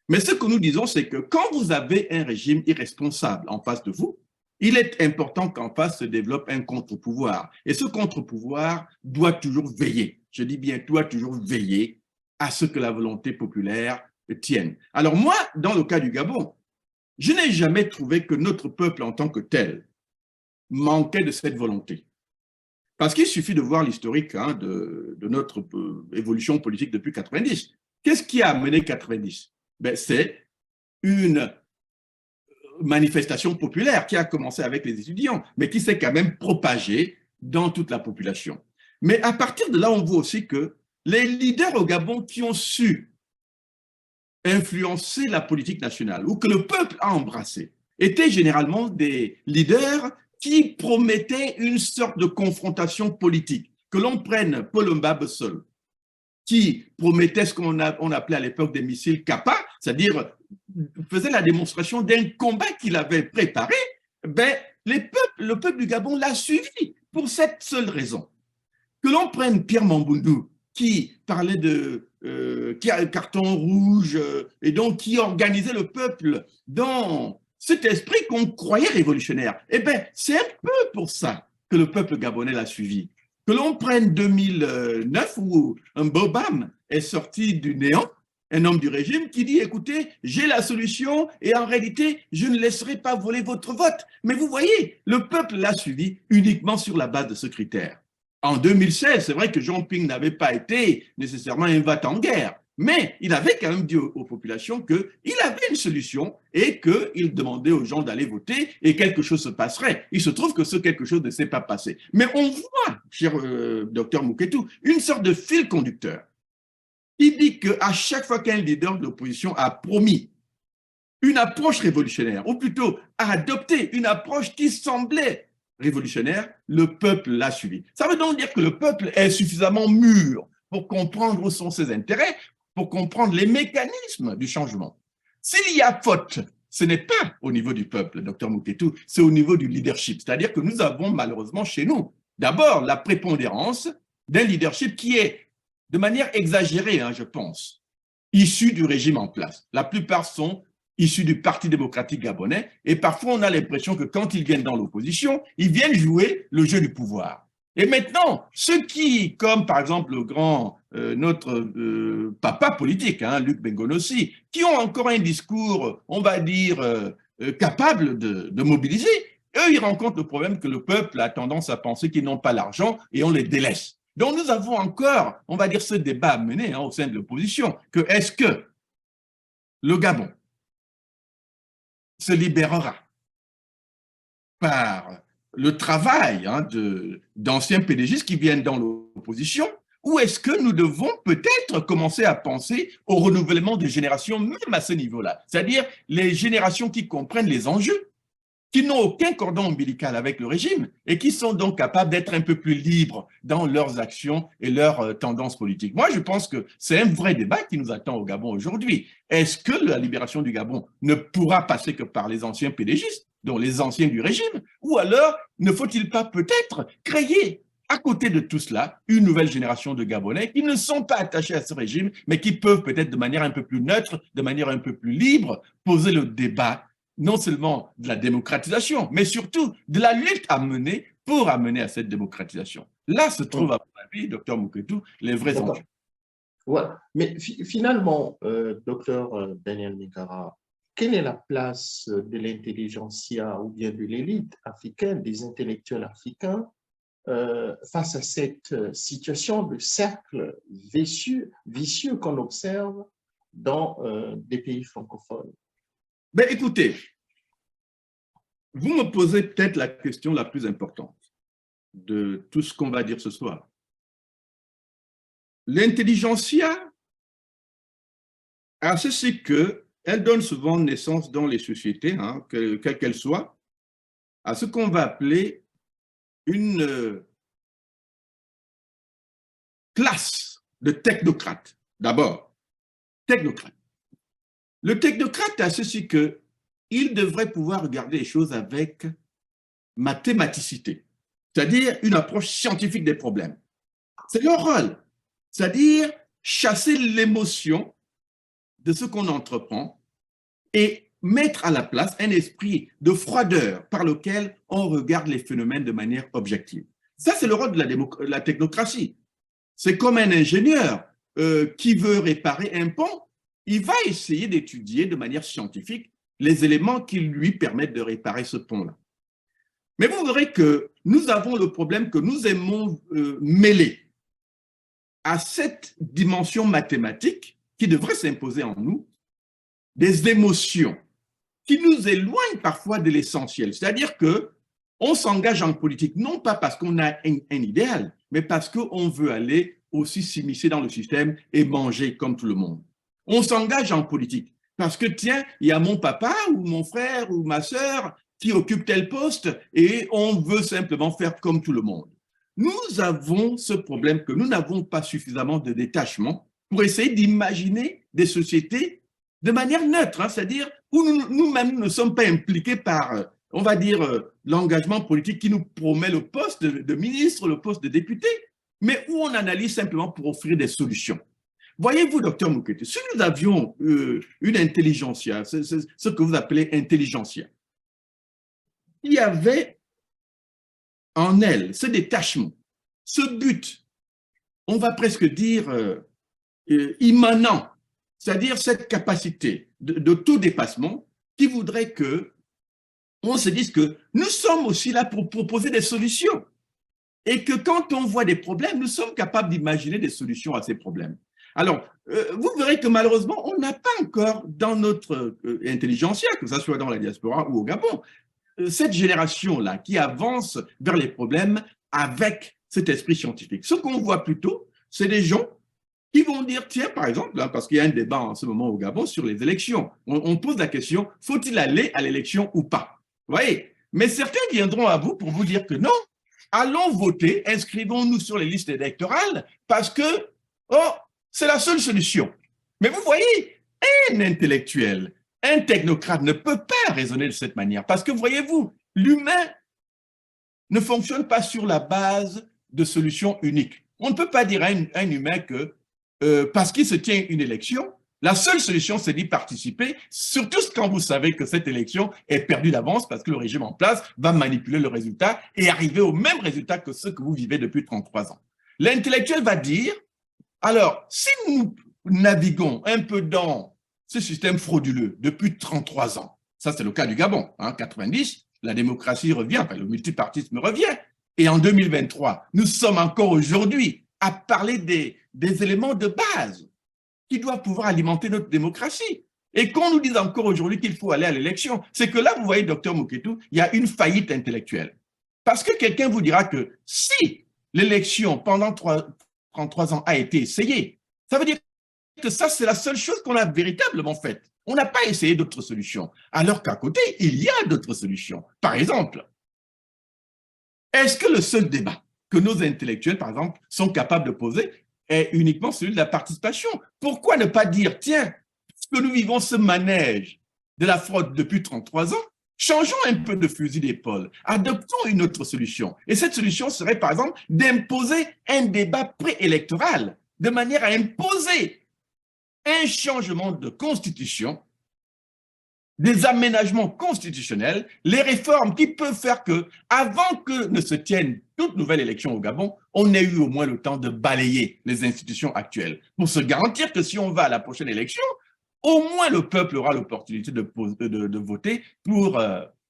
S2: Mais ce que nous disons, c'est que quand vous avez un régime irresponsable en face de vous, il est important qu'en face se développe un contre-pouvoir. Et ce contre-pouvoir doit toujours veiller, je dis bien doit toujours veiller à ce que la volonté populaire tienne. Alors moi, dans le cas du Gabon, je n'ai jamais trouvé que notre peuple en tant que tel manquait de cette volonté. Parce qu'il suffit de voir l'historique de notre évolution politique depuis 90. Qu'est-ce qui a amené 90 ? Ben, c'est une manifestation populaire qui a commencé avec les étudiants, mais qui s'est quand même propagée dans toute la population. Mais à partir de là, on voit aussi que les leaders au Gabon qui ont su influencer la politique nationale ou que le peuple a embrassé étaient généralement des leaders qui promettaient une sorte de confrontation politique. Que l'on prenne Paul Mbabesol, qui promettait ce qu'on appelait à l'époque des missiles Kappa, c'est-à-dire faisait la démonstration d'un combat qu'il avait préparé, ben, le peuple du Gabon l'a suivi pour cette seule raison. Que l'on prenne Pierre Mamboundou, qui parlait de carton rouge, et donc qui organisait le peuple dans cet esprit qu'on croyait révolutionnaire, eh bien, c'est un peu pour ça que le peuple gabonais l'a suivi. Que l'on prenne 2009 où un Bobam est sorti du néant, un homme du régime qui dit, écoutez, j'ai la solution et en réalité, je ne laisserai pas voler votre vote. Mais vous voyez, le peuple l'a suivi uniquement sur la base de ce critère. En 2016, c'est vrai que Jean Ping n'avait pas été nécessairement un va-t-en-guerre, mais il avait quand même dit aux populations qu'il avait une solution et qu'il demandait aux gens d'aller voter et quelque chose se passerait. Il se trouve que ce quelque chose ne s'est pas passé. Mais on voit, cher docteur Mouketou, une sorte de fil conducteur. Il dit qu'à chaque fois qu'un leader de l'opposition a promis une approche révolutionnaire, ou plutôt a adopté une approche qui semblait révolutionnaire, le peuple l'a suivi. Ça veut donc dire que le peuple est suffisamment mûr pour comprendre où sont ses intérêts, pour comprendre les mécanismes du changement. S'il y a faute, ce n'est pas au niveau du peuple, docteur Mouketou, c'est au niveau du leadership. C'est-à-dire que nous avons malheureusement chez nous, d'abord, la prépondérance d'un leadership qui est, de manière exagérée, je pense, issu du régime en place. La plupart sont issus du Parti démocratique gabonais et parfois on a l'impression que quand ils viennent dans l'opposition, ils viennent jouer le jeu du pouvoir. Et maintenant, ceux qui, comme par exemple le grand, notre papa politique, Luc Bengonossi, qui ont encore un discours, on va dire, capable de mobiliser, eux, ils rencontrent le problème que le peuple a tendance à penser qu'ils n'ont pas l'argent et on les délaisse. Donc nous avons encore, on va dire, ce débat à mener au sein de l'opposition, que est-ce que le Gabon se libérera par le travail d'anciens PDGistes qui viennent dans l'opposition, ou est-ce que nous devons peut-être commencer à penser au renouvellement des générations, même à ce niveau-là, c'est-à-dire les générations qui comprennent les enjeux, qui n'ont aucun cordon ombilical avec le régime et qui sont donc capables d'être un peu plus libres dans leurs actions et leurs tendances politiques. Moi, je pense que c'est un vrai débat qui nous attend au Gabon aujourd'hui. Est-ce que la libération du Gabon ne pourra passer que par les anciens PDGistes, dont les anciens du régime, ou alors ne faut-il pas peut-être créer à côté de tout cela, une nouvelle génération de Gabonais qui ne sont pas attachés à ce régime, mais qui peuvent peut-être de manière un peu plus neutre, de manière un peu plus libre, poser le débat non seulement de la démocratisation, mais surtout de la lutte à mener pour amener à cette démocratisation. Là se trouvent, à mon avis, docteur Mouketou, les vrais enjeux.
S1: Ouais. Mais finalement, docteur Daniel Migara, quelle est la place de l'intelligentsia ou bien de l'élite africaine, des intellectuels africains, face à cette situation de cercle vicieux qu'on observe dans des pays francophones?
S2: Ben, écoutez, vous me posez peut-être la question la plus importante de tout ce qu'on va dire ce soir. L'intelligentsia a ceci qu'elle donne souvent naissance dans les sociétés, hein, quelles qu'elles soient, à ce qu'on va appeler une classe de technocrates. D'abord, technocrate. Le technocrate a ceci qu'il devrait pouvoir regarder les choses avec mathématicité, c'est-à-dire une approche scientifique des problèmes. C'est leur rôle, c'est-à-dire chasser l'émotion de ce qu'on entreprend et mettre à la place un esprit de froideur par lequel on regarde les phénomènes de manière objective. Ça, c'est le rôle de la technocratie. C'est comme un ingénieur qui veut réparer un pont, il va essayer d'étudier de manière scientifique les éléments qui lui permettent de réparer ce pont-là. Mais vous verrez que nous avons le problème que nous aimons mêler à cette dimension mathématique qui devrait s'imposer en nous, des émotions qui nous éloignent parfois de l'essentiel. C'est-à-dire qu'on s'engage en politique, non pas parce qu'on a un idéal, mais parce qu'on veut aller aussi s'immiscer dans le système et manger comme tout le monde. On s'engage en politique parce que, tiens, il y a mon papa ou mon frère ou ma sœur qui occupe tel poste et on veut simplement faire comme tout le monde. Nous avons ce problème que nous n'avons pas suffisamment de détachement pour essayer d'imaginer des sociétés de manière neutre, hein, c'est-à-dire où nous-mêmes ne sommes pas impliqués par, on va dire, l'engagement politique qui nous promet le poste de ministre, le poste de député, mais où on analyse simplement pour offrir des solutions. Voyez-vous, docteur Muketu, si nous avions une intelligentsia, ce que vous appelez intelligentsia, il y avait en elle ce détachement, ce but, on va presque dire immanent, c'est-à-dire cette capacité de tout dépassement qui voudrait qu'on se dise que nous sommes aussi là pour proposer des solutions et que quand on voit des problèmes, nous sommes capables d'imaginer des solutions à ces problèmes. Alors, vous verrez que malheureusement, on n'a pas encore dans notre intelligentsia, que ce soit dans la diaspora ou au Gabon, cette génération-là qui avance vers les problèmes avec cet esprit scientifique. Ce qu'on voit plutôt, c'est des gens qui vont dire, tiens, par exemple, hein, parce qu'il y a un débat en ce moment au Gabon sur les élections, on pose la question, faut-il aller à l'élection ou pas? Vous voyez? Mais certains viendront à vous pour vous dire que non, allons voter, inscrivons-nous sur les listes électorales parce que, oh, c'est la seule solution. Mais vous voyez, un intellectuel, un technocrate ne peut pas raisonner de cette manière parce que, voyez-vous, l'humain ne fonctionne pas sur la base de solutions uniques. On ne peut pas dire à un humain que parce qu'il se tient une élection, la seule solution, c'est d'y participer, surtout quand vous savez que cette élection est perdue d'avance parce que le régime en place va manipuler le résultat et arriver au même résultat que ceux que vous vivez depuis 33 ans. L'intellectuel va dire, alors, si nous naviguons un peu dans ce système frauduleux depuis 33 ans, ça c'est le cas du Gabon, hein, 90, la démocratie revient, enfin, le multipartisme revient, et en 2023, nous sommes encore aujourd'hui à parler des éléments de base qui doivent pouvoir alimenter notre démocratie. Et qu'on nous dise encore aujourd'hui qu'il faut aller à l'élection, c'est que là, vous voyez, docteur Muketu, il y a une faillite intellectuelle. Parce que quelqu'un vous dira que si l'élection pendant 33 ans a été essayée, ça veut dire que ça, c'est la seule chose qu'on a véritablement faite. On n'a pas essayé d'autres solutions. Alors qu'à côté, il y a d'autres solutions. Par exemple, est-ce que le seul débat que nos intellectuels, par exemple, sont capables de poser est uniquement celui de la participation? Pourquoi ne pas dire, tiens, puisque nous vivons ce manège de la fraude depuis 33 ans, changeons un peu de fusil d'épaule, adoptons une autre solution. Et cette solution serait, par exemple, d'imposer un débat préélectoral, de manière à imposer un changement de constitution, des aménagements constitutionnels, les réformes qui peuvent faire que, avant que ne se tienne toute nouvelle élection au Gabon, on ait eu au moins le temps de balayer les institutions actuelles pour se garantir que si on va à la prochaine élection, au moins le peuple aura l'opportunité de voter pour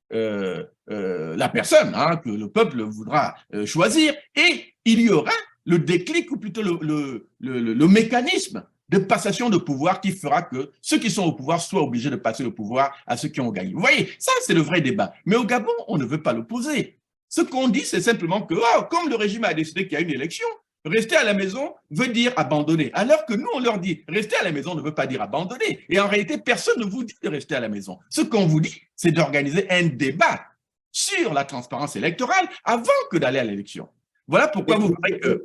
S2: la personne que le peuple voudra choisir, et il y aura le déclic, ou plutôt le mécanisme de passation de pouvoir qui fera que ceux qui sont au pouvoir soient obligés de passer le pouvoir à ceux qui ont gagné. Vous voyez, ça c'est le vrai débat. Mais au Gabon, on ne veut pas l'opposer. Ce qu'on dit, c'est simplement que comme le régime a décidé qu'il y a une élection, rester à la maison veut dire abandonner. Alors que nous, on leur dit, rester à la maison ne veut pas dire abandonner. Et en réalité, personne ne vous dit de rester à la maison. Ce qu'on vous dit, c'est d'organiser un débat sur la transparence électorale avant que d'aller à l'élection. Voilà pourquoi vous verrez que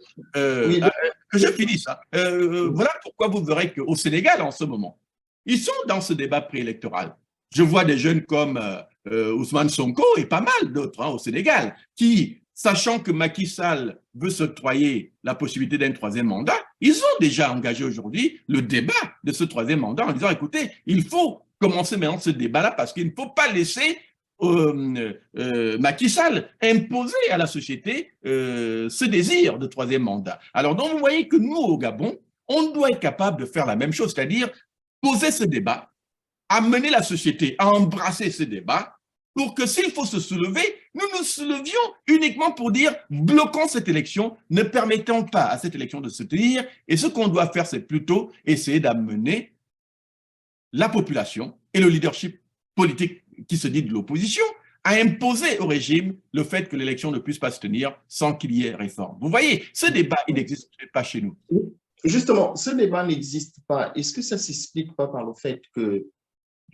S2: je finisse. Voilà pourquoi vous verrez qu'au Sénégal, en ce moment, ils sont dans ce débat préélectoral. Je vois des jeunes comme Ousmane Sonko et pas mal d'autres au Sénégal qui, sachant que Macky Sall veut s'octroyer la possibilité d'un troisième mandat, ils ont déjà engagé aujourd'hui le débat de ce troisième mandat en disant, écoutez, il faut commencer maintenant ce débat-là parce qu'il ne faut pas laisser Macky Sall imposer à la société ce désir de troisième mandat. Alors, donc, vous voyez que nous, au Gabon, on doit être capable de faire la même chose, c'est-à-dire poser ce débat, amener la société à embrasser ce débat, pour que s'il faut se soulever, nous nous soulevions uniquement pour dire bloquons cette élection, ne permettons pas à cette élection de se tenir, et ce qu'on doit faire, c'est plutôt essayer d'amener la population et le leadership politique qui se dit de l'opposition à imposer au régime le fait que l'élection ne puisse pas se tenir sans qu'il y ait réforme. Vous voyez, ce débat, il n'existe pas chez nous.
S1: Justement, ce débat n'existe pas. Est-ce que ça ne s'explique pas par le fait que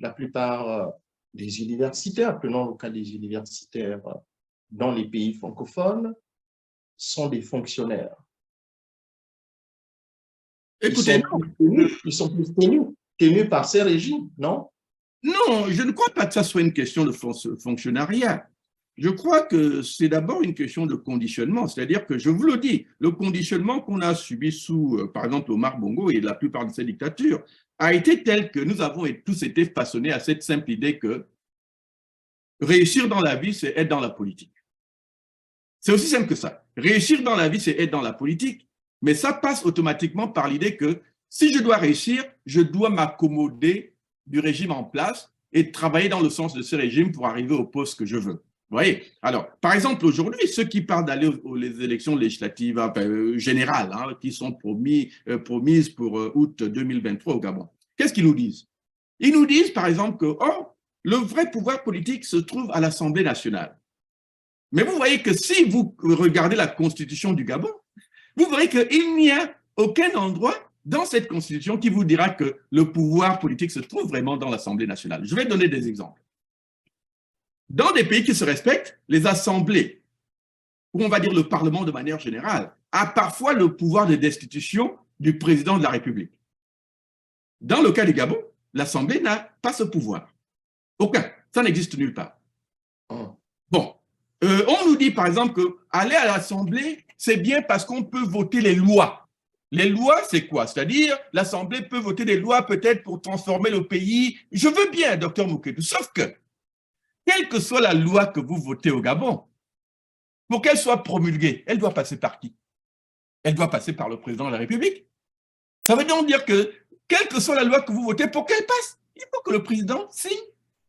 S1: la plupart des universitaires, prenons le cas des universitaires dans les pays francophones, sont des fonctionnaires?
S2: Écoutez,
S1: ils sont plus tenus par ces régimes, non?
S2: Non, je ne crois pas que ça soit une question de fonctionnariat. Je crois que c'est d'abord une question de conditionnement, c'est-à-dire que, je vous le dis, le conditionnement qu'on a subi sous, par exemple, Omar Bongo et la plupart de ces dictatures, a été tel que nous avons tous été façonnés à cette simple idée que réussir dans la vie, c'est être dans la politique. C'est aussi simple que ça. Réussir dans la vie, c'est être dans la politique, mais ça passe automatiquement par l'idée que si je dois réussir, je dois m'accommoder du régime en place et travailler dans le sens de ce régime pour arriver au poste que je veux. Vous voyez? Alors, par exemple, aujourd'hui, ceux qui parlent d'aller aux élections législatives générales, qui sont promises pour août 2023 au Gabon, qu'est-ce qu'ils nous disent? Ils nous disent, par exemple, que le vrai pouvoir politique se trouve à l'Assemblée nationale. Mais vous voyez que si vous regardez la Constitution du Gabon, vous verrez qu'il n'y a aucun endroit dans cette Constitution qui vous dira que le pouvoir politique se trouve vraiment dans l'Assemblée nationale. Je vais donner des exemples. Dans des pays qui se respectent, les assemblées, ou on va dire le Parlement de manière générale, a parfois le pouvoir de destitution du président de la République. Dans le cas du Gabon, l'Assemblée n'a pas ce pouvoir. Aucun. Ça n'existe nulle part. Bon. On nous dit par exemple que aller à l'Assemblée, c'est bien parce qu'on peut voter les lois. Les lois, c'est quoi? C'est-à-dire, l'Assemblée peut voter des lois peut-être pour transformer le pays. Je veux bien, docteur Moukétou, sauf que, quelle que soit la loi que vous votez au Gabon, pour qu'elle soit promulguée, elle doit passer par qui? Elle doit passer par le président de la République. Ça veut donc dire que, quelle que soit la loi que vous votez, pour qu'elle passe, il faut que le président signe.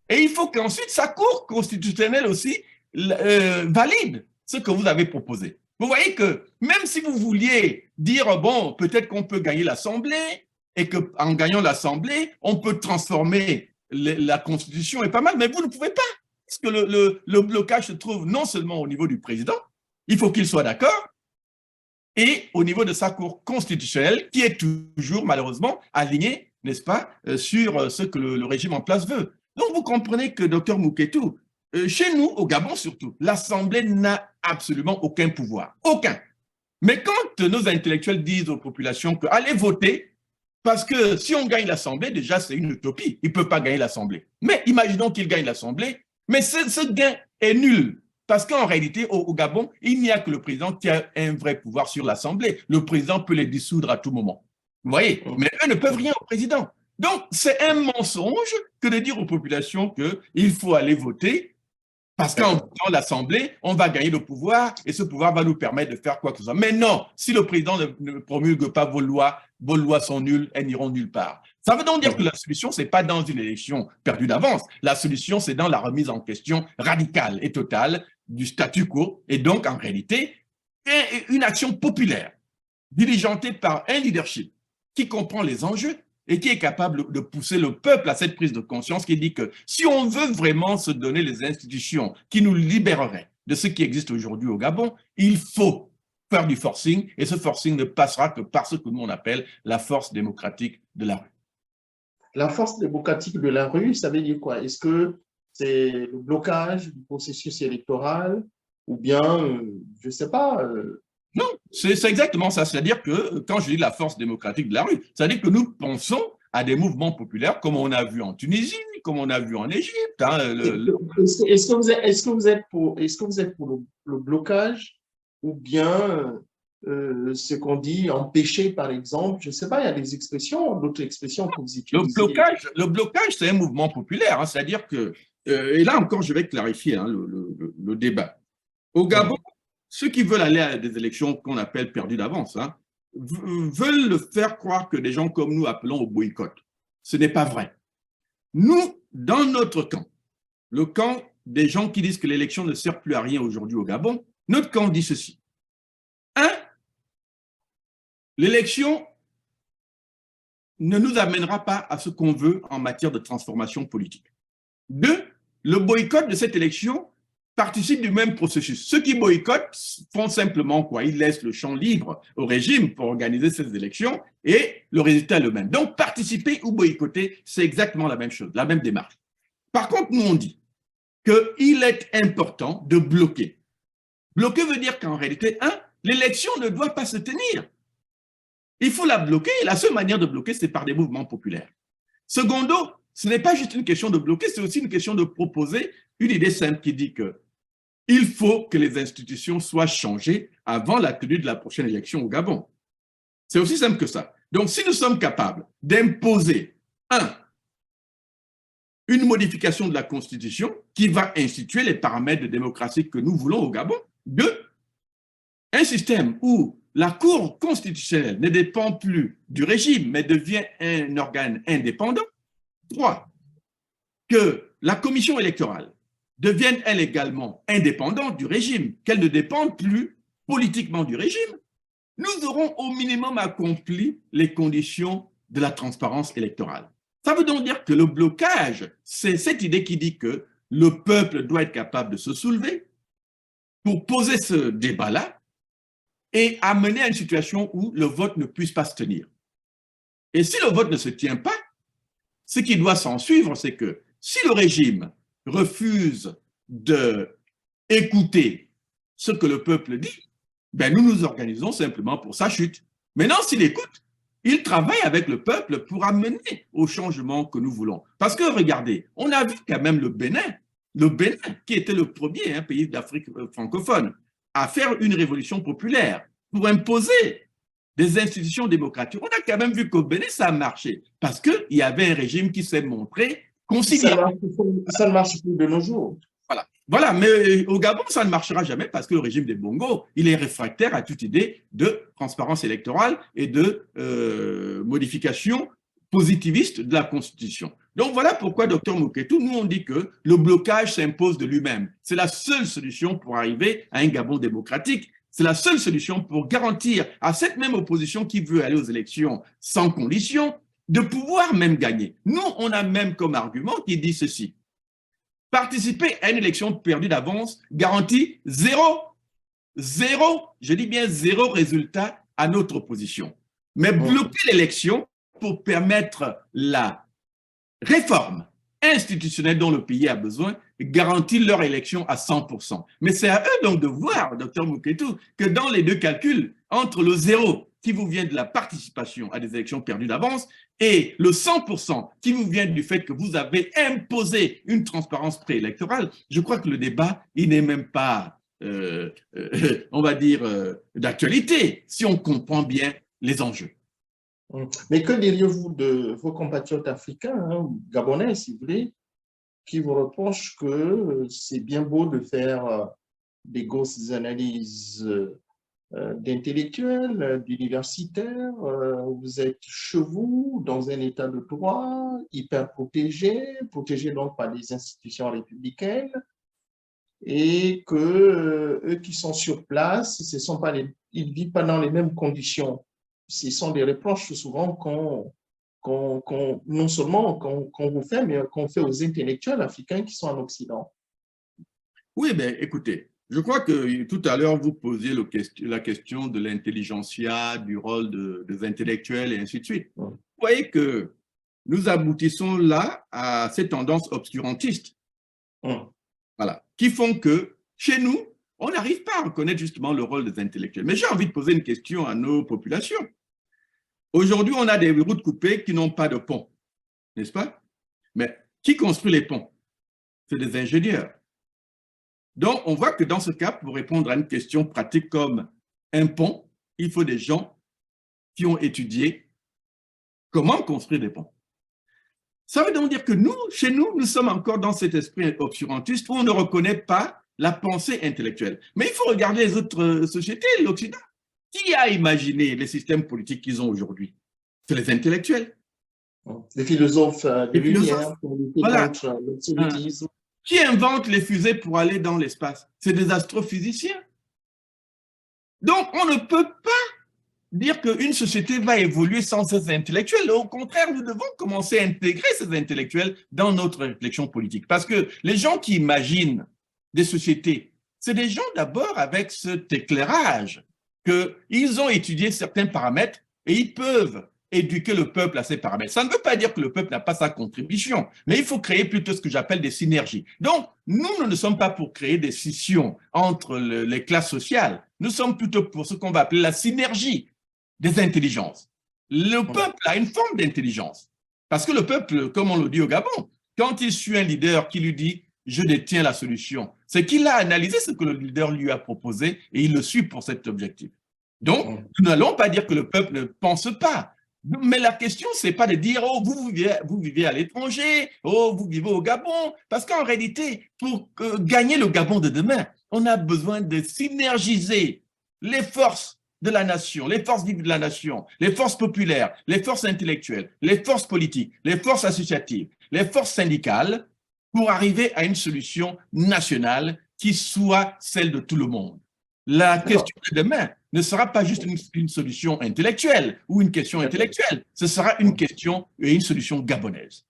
S2: Et il faut qu'ensuite sa cour constitutionnelle aussi valide ce que vous avez proposé. Vous voyez que même si vous vouliez dire, bon, peut-être qu'on peut gagner l'Assemblée et qu'en gagnant l'Assemblée, on peut transformer la Constitution et pas mal, mais vous ne pouvez pas. Parce que le blocage se trouve non seulement au niveau du président, il faut qu'il soit d'accord, et au niveau de sa cour constitutionnelle, qui est toujours malheureusement alignée, n'est-ce pas, sur ce que le régime en place veut. Donc vous comprenez que, docteur Moukétou, chez nous, au Gabon surtout, l'Assemblée n'a absolument aucun pouvoir. Aucun. Mais quand nos intellectuels disent aux populations que allez voter, parce que si on gagne l'Assemblée, déjà c'est une utopie. Ils ne peuvent pas gagner l'Assemblée. Mais imaginons qu'ils gagnent l'Assemblée, mais ce gain est nul. Parce qu'en réalité, au Gabon, il n'y a que le président qui a un vrai pouvoir sur l'Assemblée. Le président peut les dissoudre à tout moment. Vous voyez? Mais eux ne peuvent rien au président. Donc, c'est un mensonge que de dire aux populations qu'il faut aller voter parce qu'en votant l'Assemblée, on va gagner le pouvoir et ce pouvoir va nous permettre de faire quoi que ce soit. Mais non, si le président ne promulgue pas vos lois sont nulles, elles n'iront nulle part. Ça veut donc dire que la solution, ce n'est pas dans une élection perdue d'avance. La solution, c'est dans la remise en question radicale et totale du statu quo et donc, en réalité, une action populaire diligentée par un leadership qui comprend les enjeux et qui est capable de pousser le peuple à cette prise de conscience qui dit que si on veut vraiment se donner les institutions qui nous libéreraient de ce qui existe aujourd'hui au Gabon, il faut faire du forcing, et ce forcing ne passera que par ce que nous on appelle la force démocratique de la rue.
S1: La force démocratique de la rue, ça veut dire quoi? Est-ce que c'est le blocage du processus électoral ou bien, je ne sais pas.
S2: Non, c'est exactement ça. C'est-à-dire que quand je dis la force démocratique de la rue, c'est-à-dire que nous pensons à des mouvements populaires comme on a vu en Tunisie, comme on a vu en Égypte. Hein,
S1: est-ce que vous êtes pour le blocage ou bien ce qu'on dit empêcher, par exemple? Je ne sais pas, il y a des expressions, d'autres expressions que vous utilisez.
S2: Le blocage, c'est un mouvement populaire. Hein, c'est-à-dire que, et là encore, je vais clarifier hein, le débat. Au Gabon, ceux qui veulent aller à des élections qu'on appelle perdues d'avance, hein, veulent faire croire que des gens comme nous appelons au boycott. Ce n'est pas vrai. Nous, dans notre camp, le camp des gens qui disent que l'élection ne sert plus à rien aujourd'hui au Gabon, notre camp dit ceci. 1. L'élection ne nous amènera pas à ce qu'on veut en matière de transformation politique. 2. Le boycott de cette élection participent du même processus. Ceux qui boycottent font simplement quoi? Ils laissent le champ libre au régime pour organiser ces élections et le résultat est le même. Donc, participer ou boycotter, c'est exactement la même chose, la même démarche. Par contre, nous, on dit qu'il est important de bloquer. Bloquer veut dire qu'en réalité, l'élection ne doit pas se tenir. Il faut la bloquer et la seule manière de bloquer, c'est par des mouvements populaires. Secondo, ce n'est pas juste une question de bloquer, c'est aussi une question de proposer une idée simple qui dit que il faut que les institutions soient changées avant la tenue de la prochaine élection au Gabon. C'est aussi simple que ça. Donc, si nous sommes capables d'imposer, une modification de la Constitution qui va instituer les paramètres de démocratie que nous voulons au Gabon. 2, un système où la Cour constitutionnelle ne dépend plus du régime, mais devient un organe indépendant. 3, que la commission électorale devienne, elle également, indépendante du régime, qu'elle ne dépende plus politiquement du régime, nous aurons au minimum accompli les conditions de la transparence électorale. Ça veut donc dire que le blocage, c'est cette idée qui dit que le peuple doit être capable de se soulever pour poser ce débat-là et amener à une situation où le vote ne puisse pas se tenir. Et si le vote ne se tient pas, ce qui doit s'en suivre, c'est que si le régime refuse d'écouter ce que le peuple dit, ben nous nous organisons simplement pour sa chute. Maintenant, s'il écoute, il travaille avec le peuple pour amener au changement que nous voulons. Parce que, regardez, on a vu quand même le Bénin, qui était le premier pays d'Afrique francophone, à faire une révolution populaire pour imposer des institutions démocratiques. On a quand même vu qu'au Bénin, ça a marché parce qu'il y avait un régime qui s'est montré conciliant.
S1: Ça ne marche plus de nos jours.
S2: Voilà, mais au Gabon, ça ne marchera jamais parce que le régime des Bongo, il est réfractaire à toute idée de transparence électorale et de modification positiviste de la Constitution. Donc voilà pourquoi, Dr Mouketou, nous on dit que le blocage s'impose de lui-même. C'est la seule solution pour arriver à un Gabon démocratique. C'est la seule solution pour garantir à cette même opposition qui veut aller aux élections sans condition de pouvoir même gagner. Nous, on a même comme argument qui dit ceci. Participer à une élection perdue d'avance garantit zéro, je dis bien zéro résultat à notre opposition. Mais bloquer l'élection pour permettre la réforme institutionnelle dont le pays a besoin garantit leur élection à 100%. Mais c'est à eux donc de voir, Dr Mouketou, que dans les deux calculs, entre le zéro qui vous vient de la participation à des élections perdues d'avance et le 100% qui vous vient du fait que vous avez imposé une transparence préélectorale, je crois que le débat, il n'est même pas, on va dire, d'actualité, si on comprend bien les enjeux.
S1: Mais que diriez-vous de vos compatriotes africains, gabonais, si vous voulez, qui vous reprochent que c'est bien beau de faire des grosses analyses d'intellectuels, d'universitaires, vous êtes chez vous, dans un état de droit, hyper protégé donc par les institutions républicaines, et que eux qui sont sur place, ils ne vivent pas dans les mêmes conditions. Ce sont des reproches souvent non seulement qu'on vous fait, mais qu'on fait aux intellectuels africains qui sont en Occident.
S2: Oui, mais écoutez, je crois que tout à l'heure, vous posiez la question de l'intelligentsia, du rôle des intellectuels et ainsi de suite. Vous voyez que nous aboutissons là à ces tendances obscurantistes, voilà, qui font que chez nous, on n'arrive pas à reconnaître justement le rôle des intellectuels. Mais j'ai envie de poser une question à nos populations. Aujourd'hui, on a des routes coupées qui n'ont pas de pont, n'est-ce pas? Mais qui construit les ponts? C'est des ingénieurs. Donc, on voit que dans ce cas, pour répondre à une question pratique comme un pont, il faut des gens qui ont étudié comment construire des ponts. Ça veut donc dire que nous, chez nous, nous sommes encore dans cet esprit obscurantiste où on ne reconnaît pas la pensée intellectuelle. Mais il faut regarder les autres sociétés, l'Occident. Qui a imaginé les systèmes politiques qu'ils ont aujourd'hui? C'est les intellectuels.
S1: Les philosophes de Lumière, pour lutter
S2: voilà.
S1: contre l'absolutisme.
S2: Qui invente les fusées pour aller dans l'espace? C'est des astrophysiciens. Donc, on ne peut pas dire qu'une société va évoluer sans ces intellectuels. Au contraire, nous devons commencer à intégrer ces intellectuels dans notre réflexion politique. Parce que les gens qui imaginent des sociétés, c'est des gens d'abord avec cet éclairage qu'ils ont étudié certains paramètres et ils peuvent éduquer le peuple à ces paramètres. Ça ne veut pas dire que le peuple n'a pas sa contribution, mais il faut créer plutôt ce que j'appelle des synergies. Donc, nous ne sommes pas pour créer des scissions entre les classes sociales. Nous sommes plutôt pour ce qu'on va appeler la synergie des intelligences. Le peuple a une forme d'intelligence. Parce que le peuple, comme on le dit au Gabon, quand il suit un leader qui lui dit « je détiens la solution », c'est qu'il a analysé ce que le leader lui a proposé et il le suit pour cet objectif. Donc, nous n'allons pas dire que le peuple ne pense pas. Mais la question, ce n'est pas de dire « oh, vous vivez à l'étranger, oh, vous vivez au Gabon », parce qu'en réalité, pour gagner le Gabon de demain, on a besoin de synergiser les forces de la nation, les forces vives de la nation, les forces populaires, les forces intellectuelles, les forces politiques, les forces associatives, les forces syndicales, pour arriver à une solution nationale qui soit celle de tout le monde. La question de demain ne sera pas juste une solution intellectuelle ou une question intellectuelle, ce sera une question et une solution gabonaise.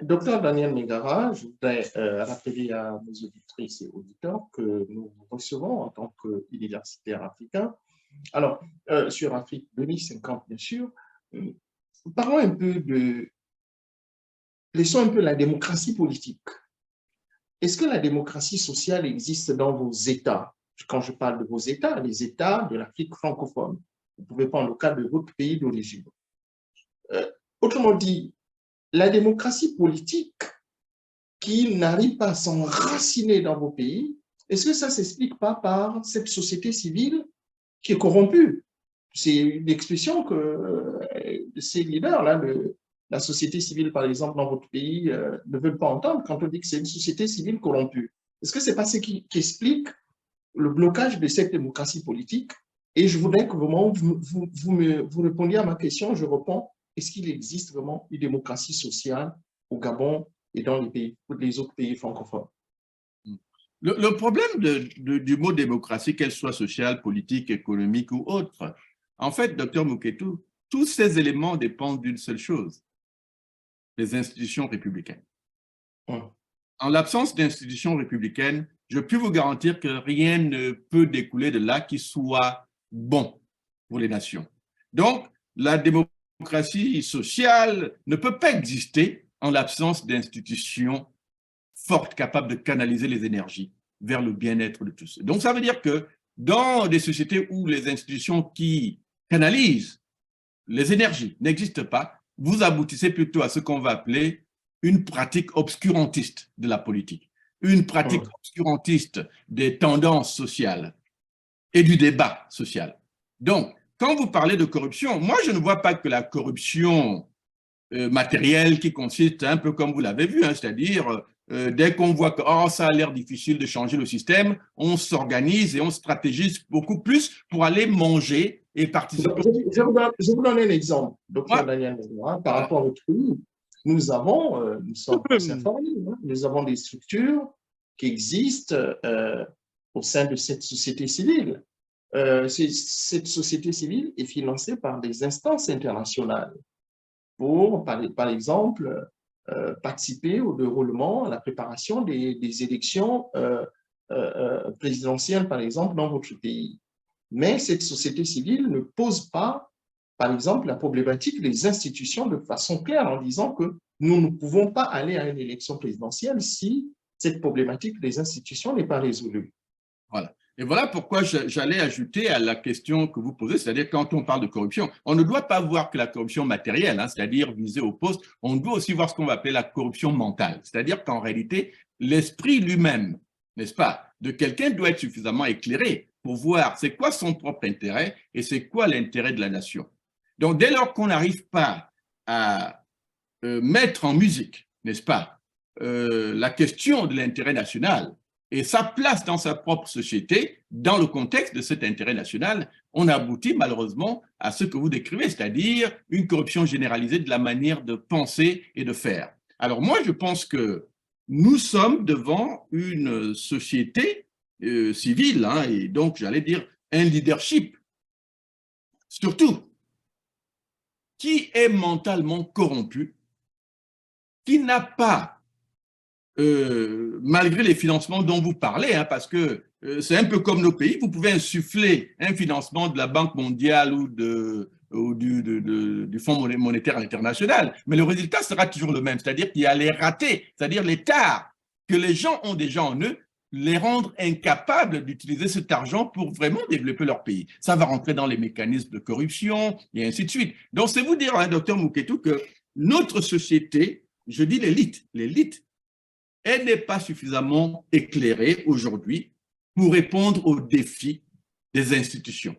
S1: Docteur Daniel Mingara, je voudrais rappeler à nos auditrices et auditeurs que nous vous recevons en tant qu'universitaire africain. Alors, sur Afrique 2050, bien sûr, parlons un peu laissons un peu la démocratie politique. Est-ce que la démocratie sociale existe dans vos États? Quand je parle de vos États, les États de l'Afrique francophone. Vous pouvez prendre le cas de votre pays d'origine. Autrement dit, la démocratie politique qui n'arrive pas à s'enraciner dans vos pays, est-ce que ça ne s'explique pas par cette société civile qui est corrompue? C'est une expression que ces leaders-là, la société civile, par exemple, dans votre pays, ne veulent pas entendre quand on dit que c'est une société civile corrompue. Est-ce que ce n'est pas ce qui explique le blocage de cette démocratie politique? Et je voudrais que vraiment vous répondiez à ma question. Je réponds, est-ce qu'il existe vraiment une démocratie sociale au Gabon et dans les autres pays francophones?
S2: Le problème du mot démocratie, qu'elle soit sociale, politique, économique ou autre, en fait, docteur Mouketou, tous ces éléments dépendent d'une seule chose, les institutions républicaines. En l'absence d'institutions républicaines, je peux vous garantir que rien ne peut découler de là qui soit bon pour les nations. Donc, la démocratie sociale ne peut pas exister en l'absence d'institutions fortes capables de canaliser les énergies vers le bien-être de tous. Donc, ça veut dire que dans des sociétés où les institutions qui canalisent les énergies n'existent pas, vous aboutissez plutôt à ce qu'on va appeler une pratique obscurantiste de la politique, une pratique obscurantiste des tendances sociales et du débat social. Donc, quand vous parlez de corruption, moi, je ne vois pas que la corruption matérielle qui consiste un peu comme vous l'avez vu, hein, c'est-à-dire dès qu'on voit que oh, ça a l'air difficile de changer le système, on s'organise et on stratégise beaucoup plus pour aller manger et participer.
S1: Je vous donne un exemple, docteur
S2: Ouais.
S1: Daniel Lenoir, par rapport à notre pays. Nous sommes tous informés, hein. Nous avons des structures qui existent au sein de cette société civile. Cette société civile est financée par des instances internationales pour, par exemple, participer au déroulement, à la préparation des élections présidentielles, par exemple, dans votre pays. Mais cette société civile ne pose pas, par exemple, la problématique des institutions de façon claire en disant que nous ne pouvons pas aller à une élection présidentielle si cette problématique des institutions n'est pas résolue.
S2: Voilà. Et voilà pourquoi j'allais ajouter à la question que vous posez, c'est-à-dire quand on parle de corruption, on ne doit pas voir que la corruption matérielle, hein, c'est-à-dire visée au poste, on doit aussi voir ce qu'on va appeler la corruption mentale, c'est-à-dire qu'en réalité, l'esprit lui-même, n'est-ce pas, de quelqu'un doit être suffisamment éclairé pour voir c'est quoi son propre intérêt et c'est quoi l'intérêt de la nation. Donc, dès lors qu'on n'arrive pas à mettre en musique, n'est-ce pas, la question de l'intérêt national, et sa place dans sa propre société, dans le contexte de cet intérêt national, on aboutit malheureusement à ce que vous décrivez, c'est-à-dire une corruption généralisée de la manière de penser et de faire. Alors moi, je pense que nous sommes devant une société civile, hein, et donc j'allais dire un leadership, surtout, qui est mentalement corrompu, qui n'a pas malgré les financements dont vous parlez, hein, parce que c'est un peu comme nos pays, vous pouvez insuffler un financement de la Banque mondiale ou du Fonds monétaire international, mais le résultat sera toujours le même, c'est-à-dire qu'il y a les ratés, c'est-à-dire les tares que les gens ont déjà en eux, les rendre incapables d'utiliser cet argent pour vraiment développer leur pays. Ça va rentrer dans les mécanismes de corruption et ainsi de suite. Donc, c'est vous dire, hein, docteur Mouketou, que notre société, je dis l'élite, elle n'est pas suffisamment éclairée aujourd'hui pour répondre aux défis des institutions.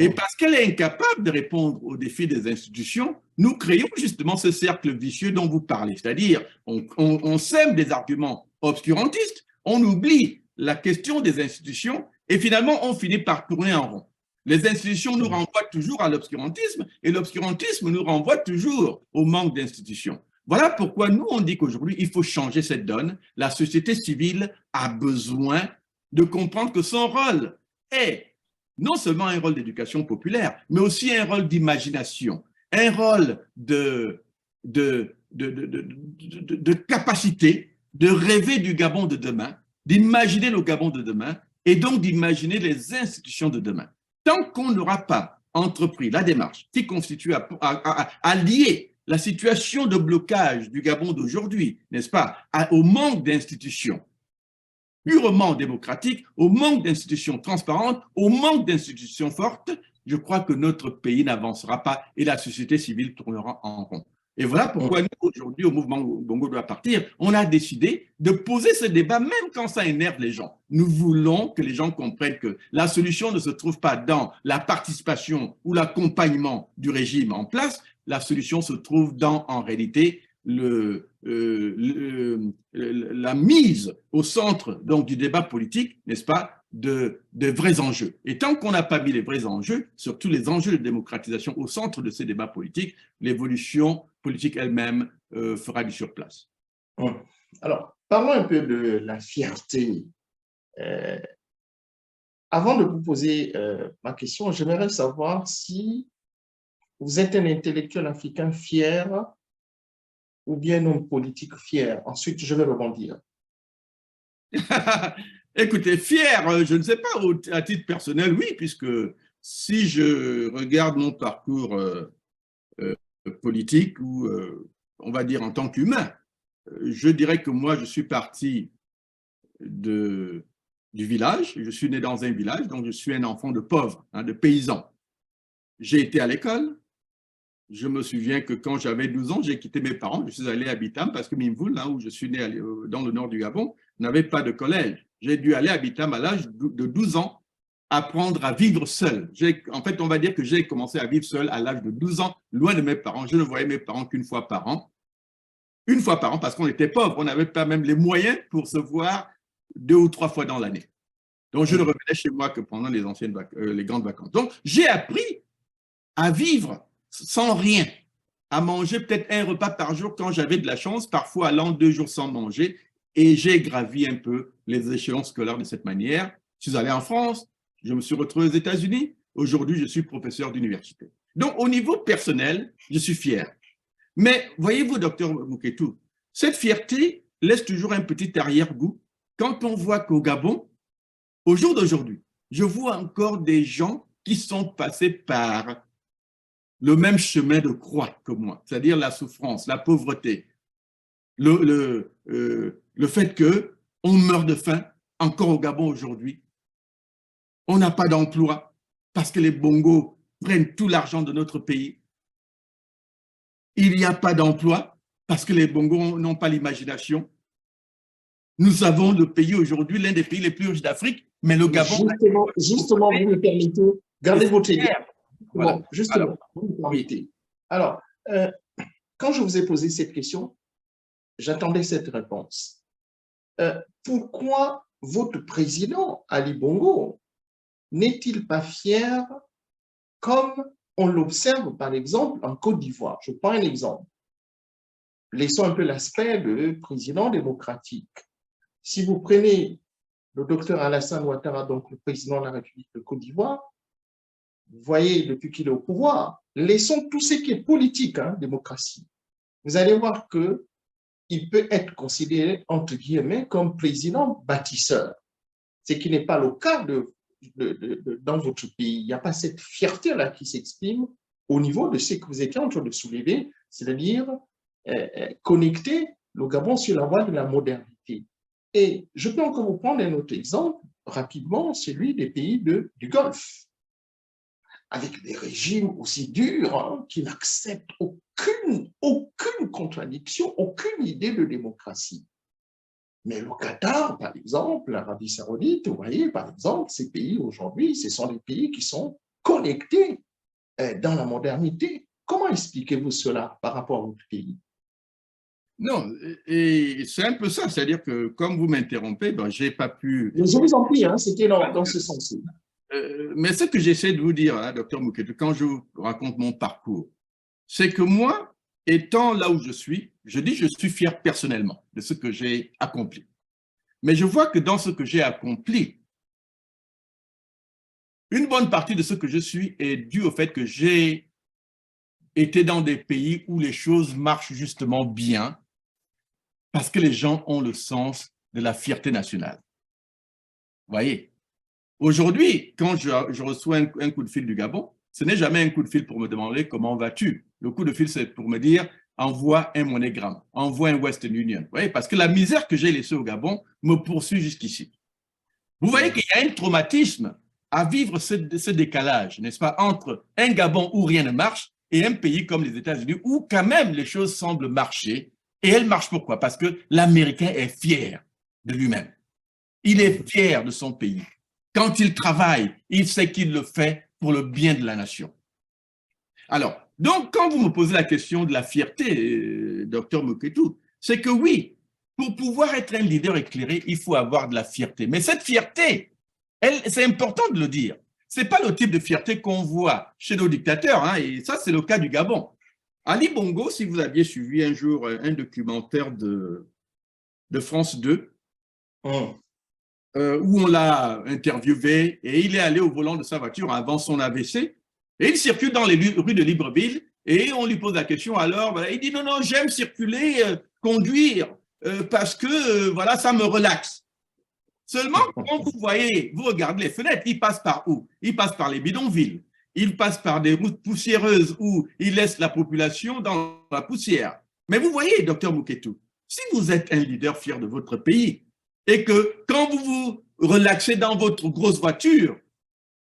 S2: Et parce qu'elle est incapable de répondre aux défis des institutions, nous créons justement ce cercle vicieux dont vous parlez. C'est-à-dire, on sème des arguments obscurantistes, on oublie la question des institutions et finalement, on finit par tourner en rond. Les institutions nous renvoient toujours à l'obscurantisme et l'obscurantisme nous renvoie toujours au manque d'institutions. Voilà pourquoi nous, on dit qu'aujourd'hui, il faut changer cette donne. La société civile a besoin de comprendre que son rôle est non seulement un rôle d'éducation populaire, mais aussi un rôle d'imagination, un rôle de capacité de rêver du Gabon de demain, d'imaginer le Gabon de demain et donc d'imaginer les institutions de demain. Tant qu'on n'aura pas entrepris la démarche qui constitue à lier la situation de blocage du Gabon d'aujourd'hui, n'est-ce pas, au manque d'institutions purement démocratiques, au manque d'institutions transparentes, au manque d'institutions fortes, je crois que notre pays n'avancera pas et la société civile tournera en rond. Et voilà pourquoi nous, aujourd'hui, au mouvement Bongo doit partir, on a décidé de poser ce débat, même quand ça énerve les gens. Nous voulons que les gens comprennent que la solution ne se trouve pas dans la participation ou l'accompagnement du régime en place, la solution se trouve dans, en réalité, la mise au centre donc, du débat politique, n'est-ce pas, de vrais enjeux. Et tant qu'on n'a pas mis les vrais enjeux, surtout les enjeux de démocratisation au centre de ces débats politiques, l'évolution politique elle-même fera du surplace.
S1: Alors, parlons un peu de la fierté. Avant de vous poser ma question, j'aimerais savoir si vous êtes un intellectuel africain fier ou bien un homme politique fier. Ensuite, je vais rebondir.
S2: Écoutez, fier, je ne sais pas, à titre personnel, oui, puisque si je regarde mon parcours politique ou, on va dire, en tant qu'humain, je dirais que moi, je suis parti du village. Je suis né dans un village, donc je suis un enfant de pauvre, hein, de paysan. J'ai été à l'école. Je me souviens que quand j'avais 12 ans, j'ai quitté mes parents. Je suis allé à Bitam parce que Mimvoul, là où je suis né dans le nord du Gabon, n'avait pas de collège. J'ai dû aller à Bitam à l'âge de 12 ans, apprendre à vivre seul. En fait, on va dire que j'ai commencé à vivre seul à l'âge de 12 ans, loin de mes parents. Je ne voyais mes parents qu'une fois par an. une fois par an, parce qu'on était pauvres, on n'avait pas même les moyens pour se voir 2 ou 3 fois dans l'année. Donc, je ne revenais chez moi que pendant les grandes vacances. Donc, j'ai appris à vivre sans rien, à manger peut-être un repas par jour quand j'avais de la chance, parfois allant 2 jours sans manger, et j'ai gravi un peu les échelons scolaires de cette manière. Je suis allé en France, je me suis retrouvé aux États-Unis, aujourd'hui je suis professeur d'université. Donc au niveau personnel, je suis fier. Mais voyez-vous, docteur Mouketou, cette fierté laisse toujours un petit arrière-goût quand on voit qu'au Gabon, au jour d'aujourd'hui, je vois encore des gens qui sont passés par le même chemin de croix que moi, c'est-à-dire la souffrance, la pauvreté, le fait qu'on meurt de faim encore au Gabon aujourd'hui. On n'a pas d'emploi parce que les bongos prennent tout l'argent de notre pays. Il n'y a pas d'emploi parce que les bongos n'ont pas l'imagination. Nous avons le pays aujourd'hui, l'un des pays les plus riches d'Afrique, mais le Gabon…
S1: Justement, vous me permettez, gardez votre idée.
S2: Voilà.
S1: Bon, justement, vous me permettez. Alors, quand je vous ai posé cette question, j'attendais cette réponse. Pourquoi votre président, Ali Bongo, n'est-il pas fier comme on l'observe, par exemple, en Côte d'Ivoire? Je prends un exemple. Laissons un peu l'aspect de président démocratique. Si vous prenez le docteur Alassane Ouattara, donc le président de la République de Côte d'Ivoire, vous voyez, depuis qu'il est au pouvoir, laissons tout ce qui est politique, démocratie. Vous allez voir qu'il peut être considéré, entre guillemets, comme président bâtisseur. Ce qui n'est pas le cas dans votre pays. Il n'y a pas cette fierté-là qui s'exprime au niveau de ce que vous étiez en train de soulever, c'est-à-dire connecter le Gabon sur la voie de la modernité. Et je peux encore vous prendre un autre exemple, rapidement, celui des pays du Golfe, avec des régimes aussi durs qui n'acceptent aucune contradiction, aucune idée de démocratie. Mais le Qatar, par exemple, l'Arabie Saoudite, vous voyez, par exemple, ces pays aujourd'hui, ce sont des pays qui sont connectés dans la modernité. Comment expliquez-vous cela par rapport à votre pays?
S2: Non, et c'est un peu ça, c'est-à-dire que comme vous m'interrompez, ben, je n'ai pas pu…
S1: Je vous en prie, c'était dans ce sens-là.
S2: Mais ce que j'essaie de vous dire, docteur Mouketou, quand je vous raconte mon parcours, c'est que moi, étant là où je dis je suis fier personnellement de ce que j'ai accompli. Mais je vois que dans ce que j'ai accompli, une bonne partie de ce que je suis est due au fait que j'ai été dans des pays où les choses marchent justement bien, parce que les gens ont le sens de la fierté nationale. Vous voyez, aujourd'hui, quand je reçois un coup de fil du Gabon, ce n'est jamais un coup de fil pour me demander comment vas-tu. Le coup de fil, c'est pour me dire envoie un MoneyGram, envoie un Western Union. Vous voyez, parce que la misère que j'ai laissée au Gabon me poursuit jusqu'ici. Vous voyez qu'il y a un traumatisme à vivre ce décalage, n'est-ce pas, entre un Gabon où rien ne marche et un pays comme les États-Unis où quand même les choses semblent marcher. Et elles marchent pourquoi? Parce que l'Américain est fier de lui-même. Il est fier de son pays. Quand il travaille, il sait qu'il le fait pour le bien de la nation. Alors, donc, quand vous me posez la question de la fierté, docteur Mouketou, c'est que oui, pour pouvoir être un leader éclairé, il faut avoir de la fierté. Mais cette fierté, c'est important de le dire. Ce n'est pas le type de fierté qu'on voit chez nos dictateurs, et ça, c'est le cas du Gabon. Ali Bongo, si vous aviez suivi un jour un documentaire de France 2, où on l'a interviewé et il est allé au volant de sa voiture avant son AVC et il circule dans les rues de Libreville et on lui pose la question alors, il dit non, j'aime circuler, conduire parce que voilà, ça me relaxe. Seulement, quand vous voyez, vous regardez les fenêtres, il passe par où? Il passe par les bidonvilles. Il passe par des routes poussiéreuses où il laisse la population dans la poussière. Mais vous voyez, docteur Mouketou, si vous êtes un leader fier de votre pays et que quand vous vous relaxez dans votre grosse voiture,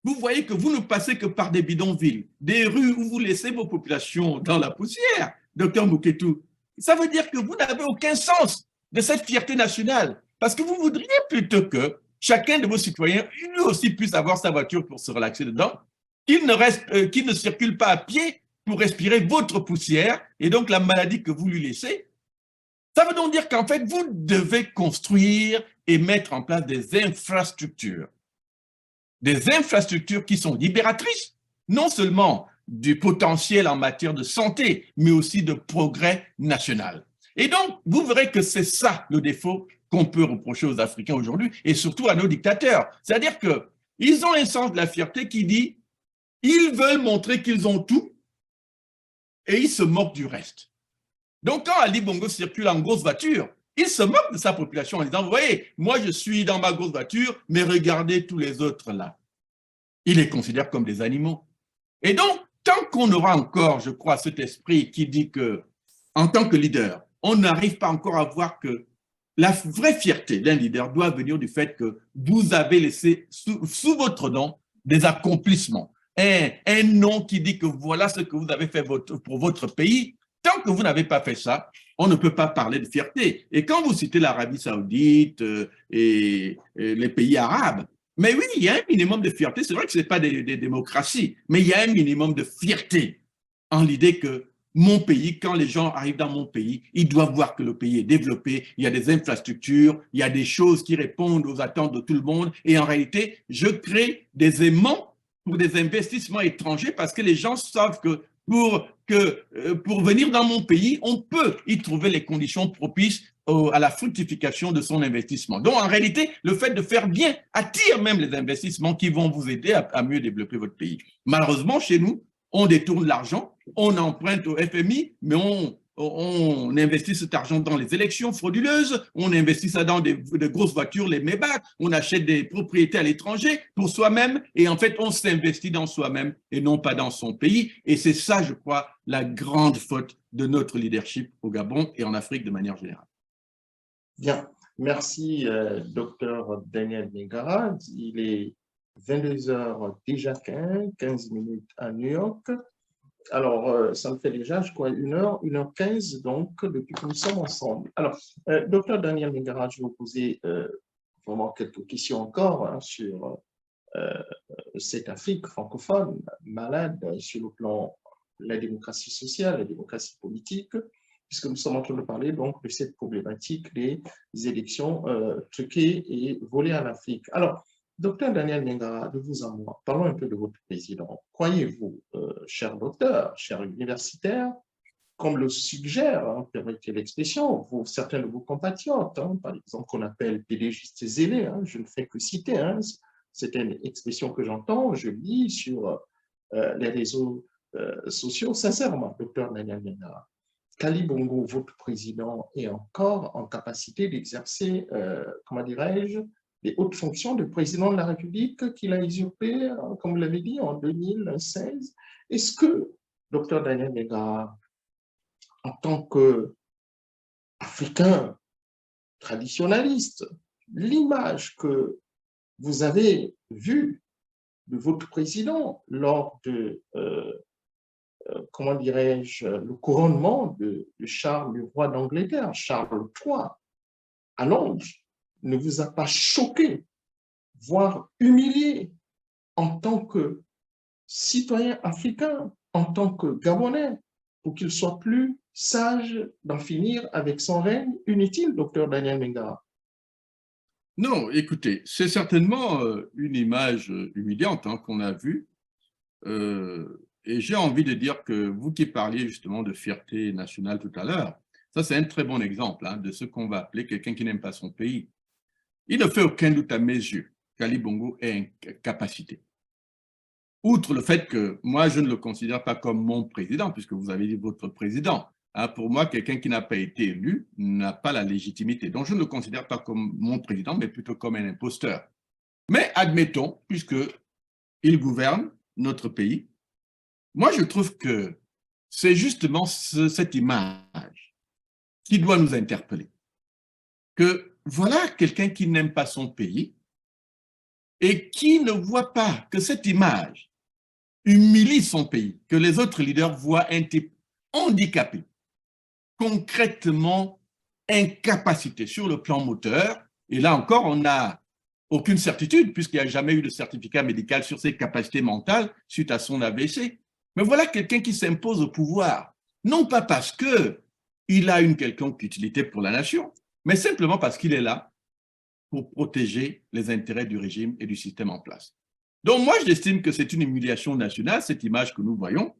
S2: vous voyez que vous ne passez que par des bidonvilles, des rues où vous laissez vos populations dans la poussière, docteur Mouketou, ça veut dire que vous n'avez aucun sens de cette fierté nationale parce que vous voudriez plutôt que chacun de vos citoyens, lui aussi, puisse avoir sa voiture pour se relaxer dedans, qu'il ne circule pas à pied pour respirer votre poussière et donc la maladie que vous lui laissez. Ça veut donc dire qu'en fait, vous devez construire et mettre en place des infrastructures qui sont libératrices, non seulement du potentiel en matière de santé, mais aussi de progrès national. Et donc, vous verrez que c'est ça le défaut qu'on peut reprocher aux Africains aujourd'hui, et surtout à nos dictateurs. C'est-à-dire qu'ils ont un sens de la fierté qui dit ils veulent montrer qu'ils ont tout, et ils se moquent du reste. Donc, quand Ali Bongo circule en grosse voiture, il se moque de sa population en disant, vous voyez, moi je suis dans ma grosse voiture, mais regardez tous les autres là. Il les considère comme des animaux. Et donc, tant qu'on aura encore, je crois, cet esprit qui dit que, en tant que leader, on n'arrive pas encore à voir que la vraie fierté d'un leader doit venir du fait que vous avez laissé sous votre nom des accomplissements. Un nom qui dit que voilà ce que vous avez fait pour votre pays. Tant que vous n'avez pas fait ça, on ne peut pas parler de fierté. Et quand vous citez l'Arabie Saoudite et les pays arabes, mais oui, il y a un minimum de fierté. C'est vrai que ce n'est pas des démocraties, mais il y a un minimum de fierté en l'idée que mon pays, quand les gens arrivent dans mon pays, ils doivent voir que le pays est développé, il y a des infrastructures, il y a des choses qui répondent aux attentes de tout le monde. Et en réalité, je crée des aimants pour des investissements étrangers parce que les gens savent que pour venir dans mon pays, on peut y trouver les conditions propices à la fructification de son investissement. Donc, en réalité, le fait de faire bien attire même les investissements qui vont vous aider à mieux développer votre pays. Malheureusement, chez nous, on détourne l'argent, on emprunte au FMI, mais on investit cet argent dans les élections frauduleuses, on investit ça dans de grosses voitures, les Maybach, on achète des propriétés à l'étranger pour soi-même et en fait, on s'investit dans soi-même et non pas dans son pays. Et c'est ça, je crois, la grande faute de notre leadership au Gabon et en Afrique de manière générale.
S1: Bien, merci, docteur Daniel Mingara. Il est 22h déjà 15 minutes à New York. Alors, ça me fait déjà, je crois, 1h15, donc, depuis que nous sommes ensemble. Alors, docteur Daniel Mingara, je vais vous poser vraiment quelques questions encore hein, sur cette Afrique francophone malade sur le plan de la démocratie sociale, la démocratie politique, puisque nous sommes en train de parler donc de cette problématique des élections truquées et volées en Afrique. Alors, docteur Daniel Mingara, de vous à moi, parlons un peu de votre président. Croyez-vous, cher docteur, cher universitaire, comme le suggère, hein, permettez l'expression, certains de vos compatriotes, hein, par exemple, qu'on appelle pédégistes zélés, hein, je ne fais que citer, hein, c'est une expression que j'entends, je lis sur les réseaux sociaux, sincèrement, docteur Daniel Mingara. qu'Ali Bongo, votre président, est encore en capacité d'exercer, comment dirais-je, les hautes fonctions de président de la République qu'il a usurpées, comme vous l'avez dit, en 2016. Est-ce que, docteur Daniel Mingara, en tant qu'Africain traditionnaliste, l'image que vous avez vue de votre président lors de comment dirais-je, le couronnement de Charles, le roi d'Angleterre, Charles III, à Londres, ne vous a pas choqué, voire humilié en tant que citoyen africain, en tant que Gabonais, pour qu'il soit plus sage d'en finir avec son règne inutile, docteur Daniel Mingara?
S2: Non, écoutez, c'est certainement une image humiliante hein, qu'on a vue. Et j'ai envie de dire que vous qui parliez justement de fierté nationale tout à l'heure, ça c'est un très bon exemple hein, de ce qu'on va appeler quelqu'un qui n'aime pas son pays. Il ne fait aucun doute à mes yeux qu'Ali Bongo ait une capacité. Outre le fait que moi je ne le considère pas comme mon président, puisque vous avez dit votre président. Hein, pour moi, quelqu'un qui n'a pas été élu n'a pas la légitimité. Donc je ne le considère pas comme mon président, mais plutôt comme un imposteur. Mais admettons, puisqu'il gouverne notre pays, moi, je trouve que c'est justement cette image qui doit nous interpeller. Que voilà quelqu'un qui n'aime pas son pays et qui ne voit pas que cette image humilie son pays, que les autres leaders voient un type handicapé, concrètement incapacité sur le plan moteur. Et là encore, on n'a aucune certitude puisqu'il n'y a jamais eu de certificat médical sur ses capacités mentales suite à son AVC. Mais voilà quelqu'un qui s'impose au pouvoir, non pas parce que il a une quelconque utilité pour la nation, mais simplement parce qu'il est là pour protéger les intérêts du régime et du système en place. Donc moi, j'estime que c'est une humiliation nationale, cette image que nous voyons,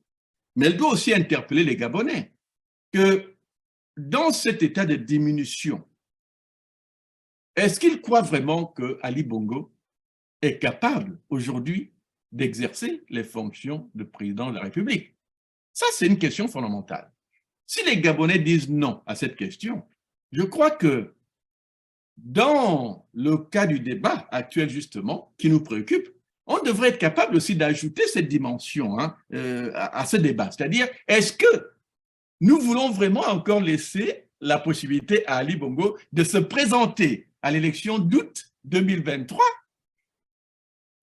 S2: mais elle doit aussi interpeller les Gabonais, que dans cet état de diminution, est-ce qu'ils croient vraiment que Ali Bongo est capable aujourd'hui d'exercer les fonctions de président de la République? Ça, c'est une question fondamentale. Si les Gabonais disent non à cette question, je crois que dans le cas du débat actuel, justement, qui nous préoccupe, on devrait être capable aussi d'ajouter cette dimension à ce débat. C'est-à-dire, est-ce que nous voulons vraiment encore laisser la possibilité à Ali Bongo de se présenter à l'élection d'août 2023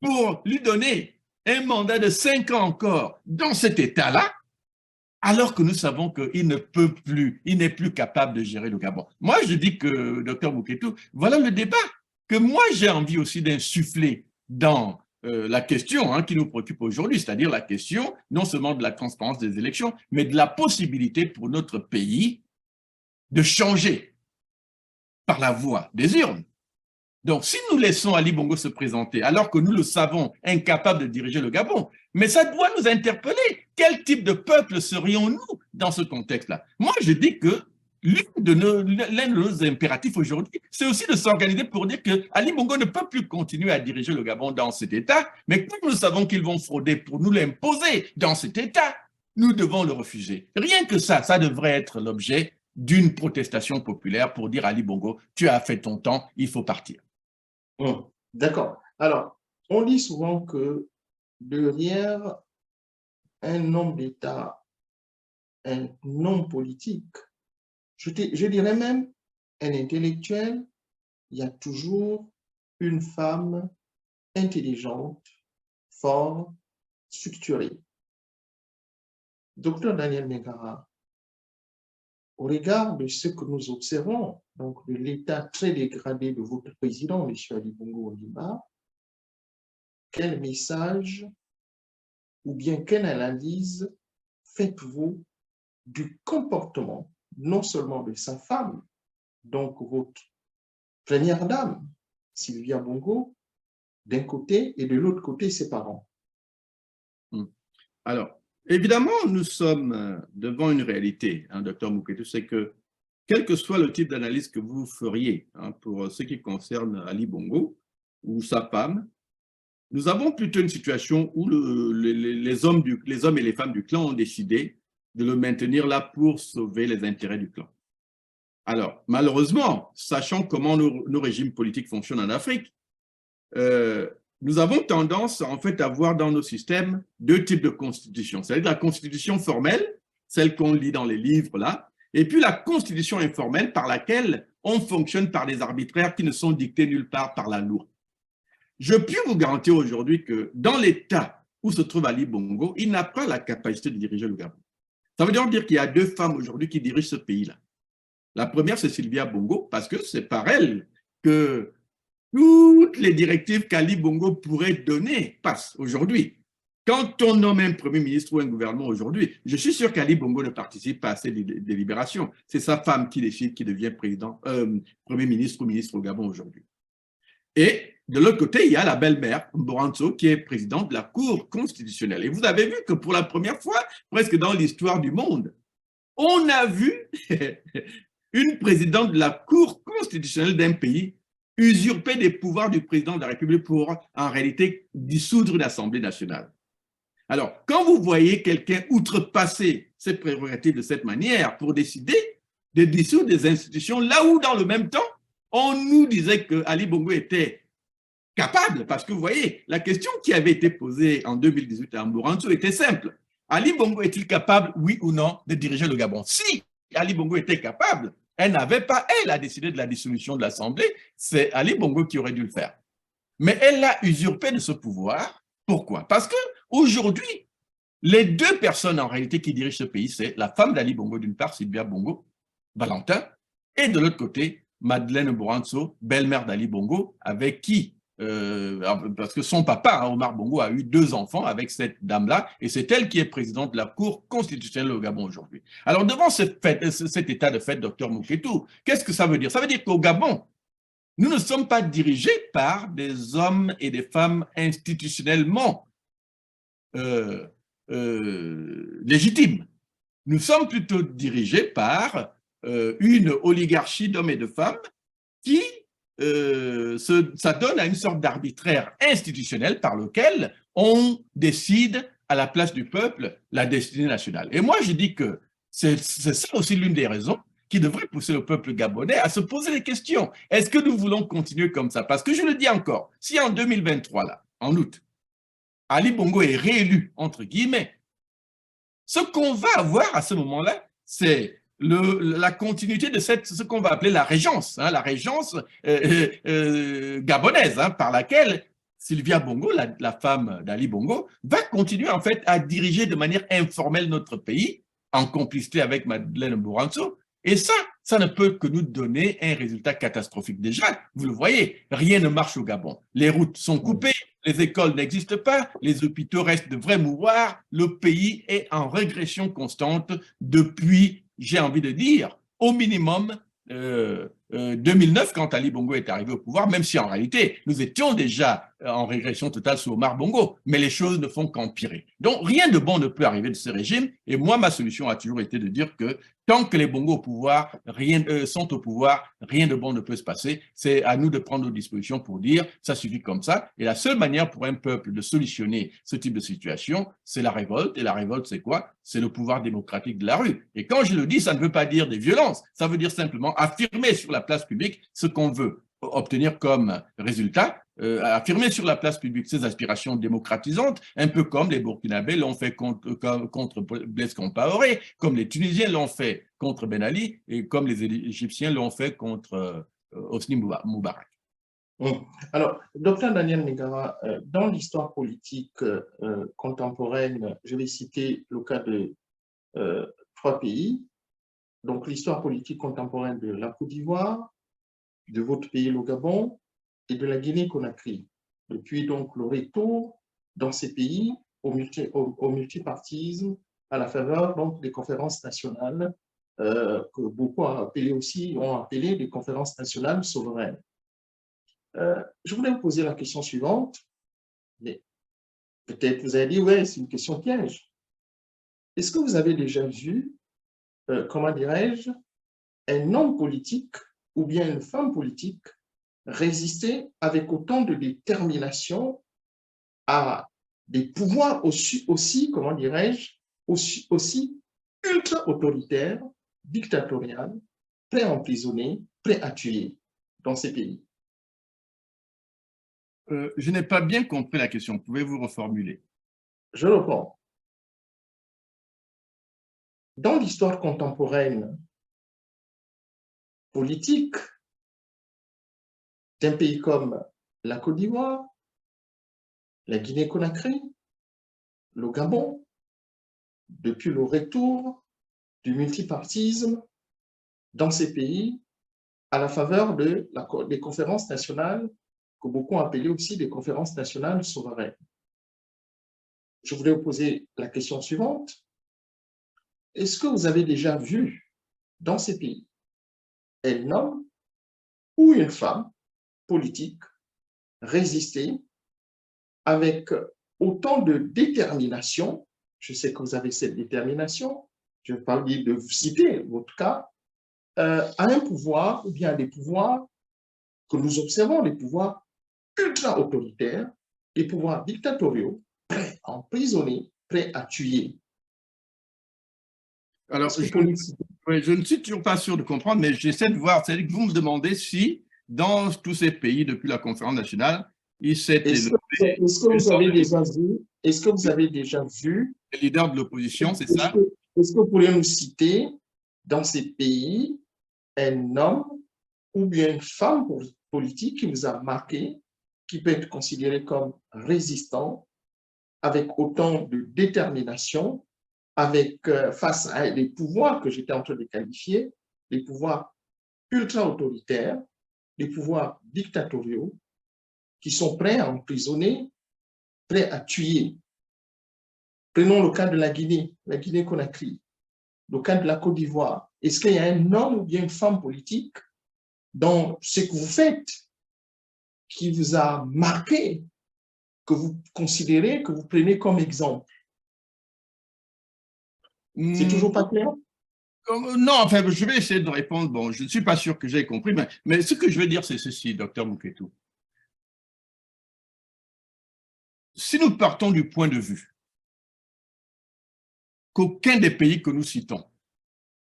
S2: pour lui donner un mandat de 5 ans encore dans cet état-là, alors que nous savons qu'il ne peut plus, il n'est plus capable de gérer le Gabon. Moi, je dis que, docteur Bouketou, voilà le débat que moi, j'ai envie aussi d'insuffler dans la question qui nous préoccupe aujourd'hui, c'est-à-dire la question non seulement de la transparence des élections, mais de la possibilité pour notre pays de changer par la voie des urnes. Donc, si nous laissons Ali Bongo se présenter, alors que nous le savons, incapable de diriger le Gabon, mais ça doit nous interpeller. Quel type de peuple serions-nous dans ce contexte-là? Moi, je dis que l'un de nos impératifs aujourd'hui, c'est aussi de s'organiser pour dire que Ali Bongo ne peut plus continuer à diriger le Gabon dans cet état, mais comme nous savons qu'ils vont frauder pour nous l'imposer dans cet état, nous devons le refuser. Rien que ça devrait être l'objet d'une protestation populaire pour dire à Ali Bongo, tu as fait ton temps, il faut partir.
S1: D'accord. Alors, on dit souvent que derrière un homme d'État, un homme politique, je dirais même un intellectuel, il y a toujours une femme intelligente, forte, structurée. Docteur Daniel Megara, au regard de ce que nous observons, donc de l'état très dégradé de votre président, M. Ali Bongo Ondimba, quel message ou bien quelle analyse faites-vous du comportement, non seulement de sa femme, donc votre première dame, Sylvia Bongo, d'un côté, et de l'autre côté, ses parents?
S2: Alors, évidemment, nous sommes devant une réalité, docteur Mouketou, c'est que quel que soit le type d'analyse que vous feriez pour ce qui concerne Ali Bongo ou sa femme, nous avons plutôt une situation où les hommes et les femmes du clan ont décidé de le maintenir là pour sauver les intérêts du clan. Alors, malheureusement, sachant comment nos régimes politiques fonctionnent en Afrique, nous avons tendance en fait à voir dans nos systèmes deux types de constitutions. C'est-à-dire la constitution formelle, celle qu'on lit dans les livres là, et puis la constitution informelle par laquelle on fonctionne par des arbitraires qui ne sont dictés nulle part par la loi. Je puis vous garantir aujourd'hui que dans l'état où se trouve Ali Bongo, il n'a pas la capacité de diriger le Gabon. Ça veut dire qu'il y a deux femmes aujourd'hui qui dirigent ce pays-là. La première, c'est Sylvia Bongo, parce que c'est par elle que toutes les directives qu'Ali Bongo pourrait donner passent aujourd'hui. Quand on nomme un Premier ministre ou un gouvernement aujourd'hui, je suis sûr qu'Ali Bongo ne participe pas à ces délibérations. C'est sa femme qui décide qui devient Premier ministre ou ministre au Gabon aujourd'hui. Et de l'autre côté, il y a la belle-mère, Mboranzo, qui est présidente de la Cour constitutionnelle. Et vous avez vu que pour la première fois, presque dans l'histoire du monde, on a vu une présidente de la Cour constitutionnelle d'un pays usurper des pouvoirs du président de la République pour, en réalité, dissoudre l'Assemblée nationale. Alors, quand vous voyez quelqu'un outrepasser ses prérogatives de cette manière pour décider de dissoudre des institutions, là où, dans le même temps, on nous disait que Ali Bongo était capable, parce que vous voyez, la question qui avait été posée en 2018 à Mboranzo était simple. Ali Bongo est-il capable, oui ou non, de diriger le Gabon? Si Ali Bongo était capable, elle n'avait pas, elle, à décider de la dissolution de l'Assemblée, c'est Ali Bongo qui aurait dû le faire. Mais elle l'a usurpé de ce pouvoir. Pourquoi? Parce qu'aujourd'hui, les deux personnes en réalité qui dirigent ce pays, c'est la femme d'Ali Bongo, d'une part, Sylvia Bongo, Valentin, et de l'autre côté, Madeleine Mboranzo, belle-mère d'Ali Bongo, avec qui parce que son papa, hein, Omar Bongo, a eu 2 enfants avec cette dame-là, et c'est elle qui est présidente de la Cour constitutionnelle au Gabon aujourd'hui. Alors, devant cet état de fait, docteur Mouketou, qu'est-ce que ça veut dire? Ça veut dire qu'au Gabon, nous ne sommes pas dirigés par des hommes et des femmes institutionnellement légitimes. Nous sommes plutôt dirigés par une oligarchie d'hommes et de femmes qui s'adonne à une sorte d'arbitraire institutionnel par lequel on décide à la place du peuple la destinée nationale. Et moi, je dis que c'est ça aussi l'une des raisons qui devrait pousser le peuple gabonais à se poser des questions. Est-ce que nous voulons continuer comme ça? Parce que je le dis encore, si en 2023, là, en août, Ali Bongo est réélu, entre guillemets, ce qu'on va avoir à ce moment-là, c'est la continuité de ce qu'on va appeler la régence, hein, gabonaise, hein, par laquelle Sylvia Bongo, la femme d'Ali Bongo, va continuer en fait à diriger de manière informelle notre pays, en complicité avec Madeleine Mburanso. Et ça ne peut que nous donner un résultat catastrophique. Déjà, vous le voyez, rien ne marche au Gabon. Les routes sont coupées, les écoles n'existent pas, les hôpitaux restent de vrais mouroirs, le pays est en régression constante depuis, j'ai envie de dire, au minimum 2009, quand Ali Bongo est arrivé au pouvoir, même si en réalité, nous étions déjà en régression totale sous Omar Bongo, mais les choses ne font qu'empirer. Donc, rien de bon ne peut arriver de ce régime, et moi, ma solution a toujours été de dire que tant que les Bongo sont au pouvoir, rien de bon ne peut se passer. C'est à nous de prendre nos dispositions pour dire ça suffit comme ça. Et la seule manière pour un peuple de solutionner ce type de situation, c'est la révolte. Et la révolte, c'est quoi? C'est le pouvoir démocratique de la rue. Et quand je le dis, ça ne veut pas dire des violences. Ça veut dire simplement affirmer sur la place publique ce qu'on veut obtenir comme résultat, affirmer sur la place publique ses aspirations démocratisantes, un peu comme les Burkinabés l'ont fait contre Blaise Compaoré, comme les Tunisiens l'ont fait contre Ben Ali et comme les Égyptiens l'ont fait contre Hosni Moubarak.
S1: Alors, docteur Daniel Negara, dans l'histoire politique contemporaine, je vais citer le cas de 3 pays. Donc, l'histoire politique contemporaine de la Côte d'Ivoire, de votre pays, le Gabon, et de la Guinée-Conakry. Depuis donc le retour dans ces pays au multipartisme à la faveur donc des conférences nationales que beaucoup ont appelé des conférences nationales souveraines. Je voulais vous poser la question suivante, mais peut-être vous allez dire, ouais, c'est une question piège. Est-ce que vous avez déjà vu, comment dirais-je, un homme politique ou bien une femme politique résister avec autant de détermination à des pouvoirs aussi comment dirais-je, aussi ultra-autoritaires, dictatoriales, prêts à emprisonner, prêts à tuer dans ces pays?
S2: Je n'ai pas bien compris la question. Pouvez-vous reformuler?
S1: Je reprends. Dans l'histoire contemporaine politique d'un pays comme la Côte d'Ivoire, la Guinée-Conakry, le Gabon, depuis le retour du multipartisme dans ces pays, à la faveur des conférences nationales, que beaucoup ont appelées aussi des conférences nationales souveraines. Je voulais vous poser la question suivante. Est-ce que vous avez déjà vu dans ces pays un homme ou une femme politique résister avec autant de détermination? Je sais que vous avez cette détermination, je vais pas dire de vous citer votre cas, à un pouvoir ou bien à des pouvoirs que nous observons, les pouvoirs ultra-autoritaires, les pouvoirs dictatoriaux, prêts à emprisonner, prêts à tuer.
S2: Alors, je ne suis toujours pas sûr de comprendre, mais j'essaie de voir. C'est-à-dire que vous me demandez si, dans tous ces pays, depuis la conférence nationale, il s'est élevé.
S1: Est-ce que vous avez déjà vu, est-ce que vous avez déjà vu
S2: les leaders de l'opposition, c'est ça?
S1: Est-ce que vous pourriez nous citer dans ces pays un homme ou bien une femme politique qui vous a marqué, qui peut être considéré comme résistant, avec autant de détermination, face à des pouvoirs que j'étais en train de qualifier, des pouvoirs ultra-autoritaires, des pouvoirs dictatoriaux, qui sont prêts à emprisonner, prêts à tuer. Prenons le cas de la Guinée-Conakry, le cas de la Côte d'Ivoire. Est-ce qu'il y a un homme ou bien une femme politique dans ce que vous faites qui vous a marqué, que vous considérez, que vous prenez comme exemple? C'est toujours pas clair?
S2: Non, enfin, je vais essayer de répondre. Bon, je ne suis pas sûr que j'ai compris, mais ce que je veux dire, c'est ceci, docteur Mouketou. Si nous partons du point de vue qu'aucun des pays que nous citons,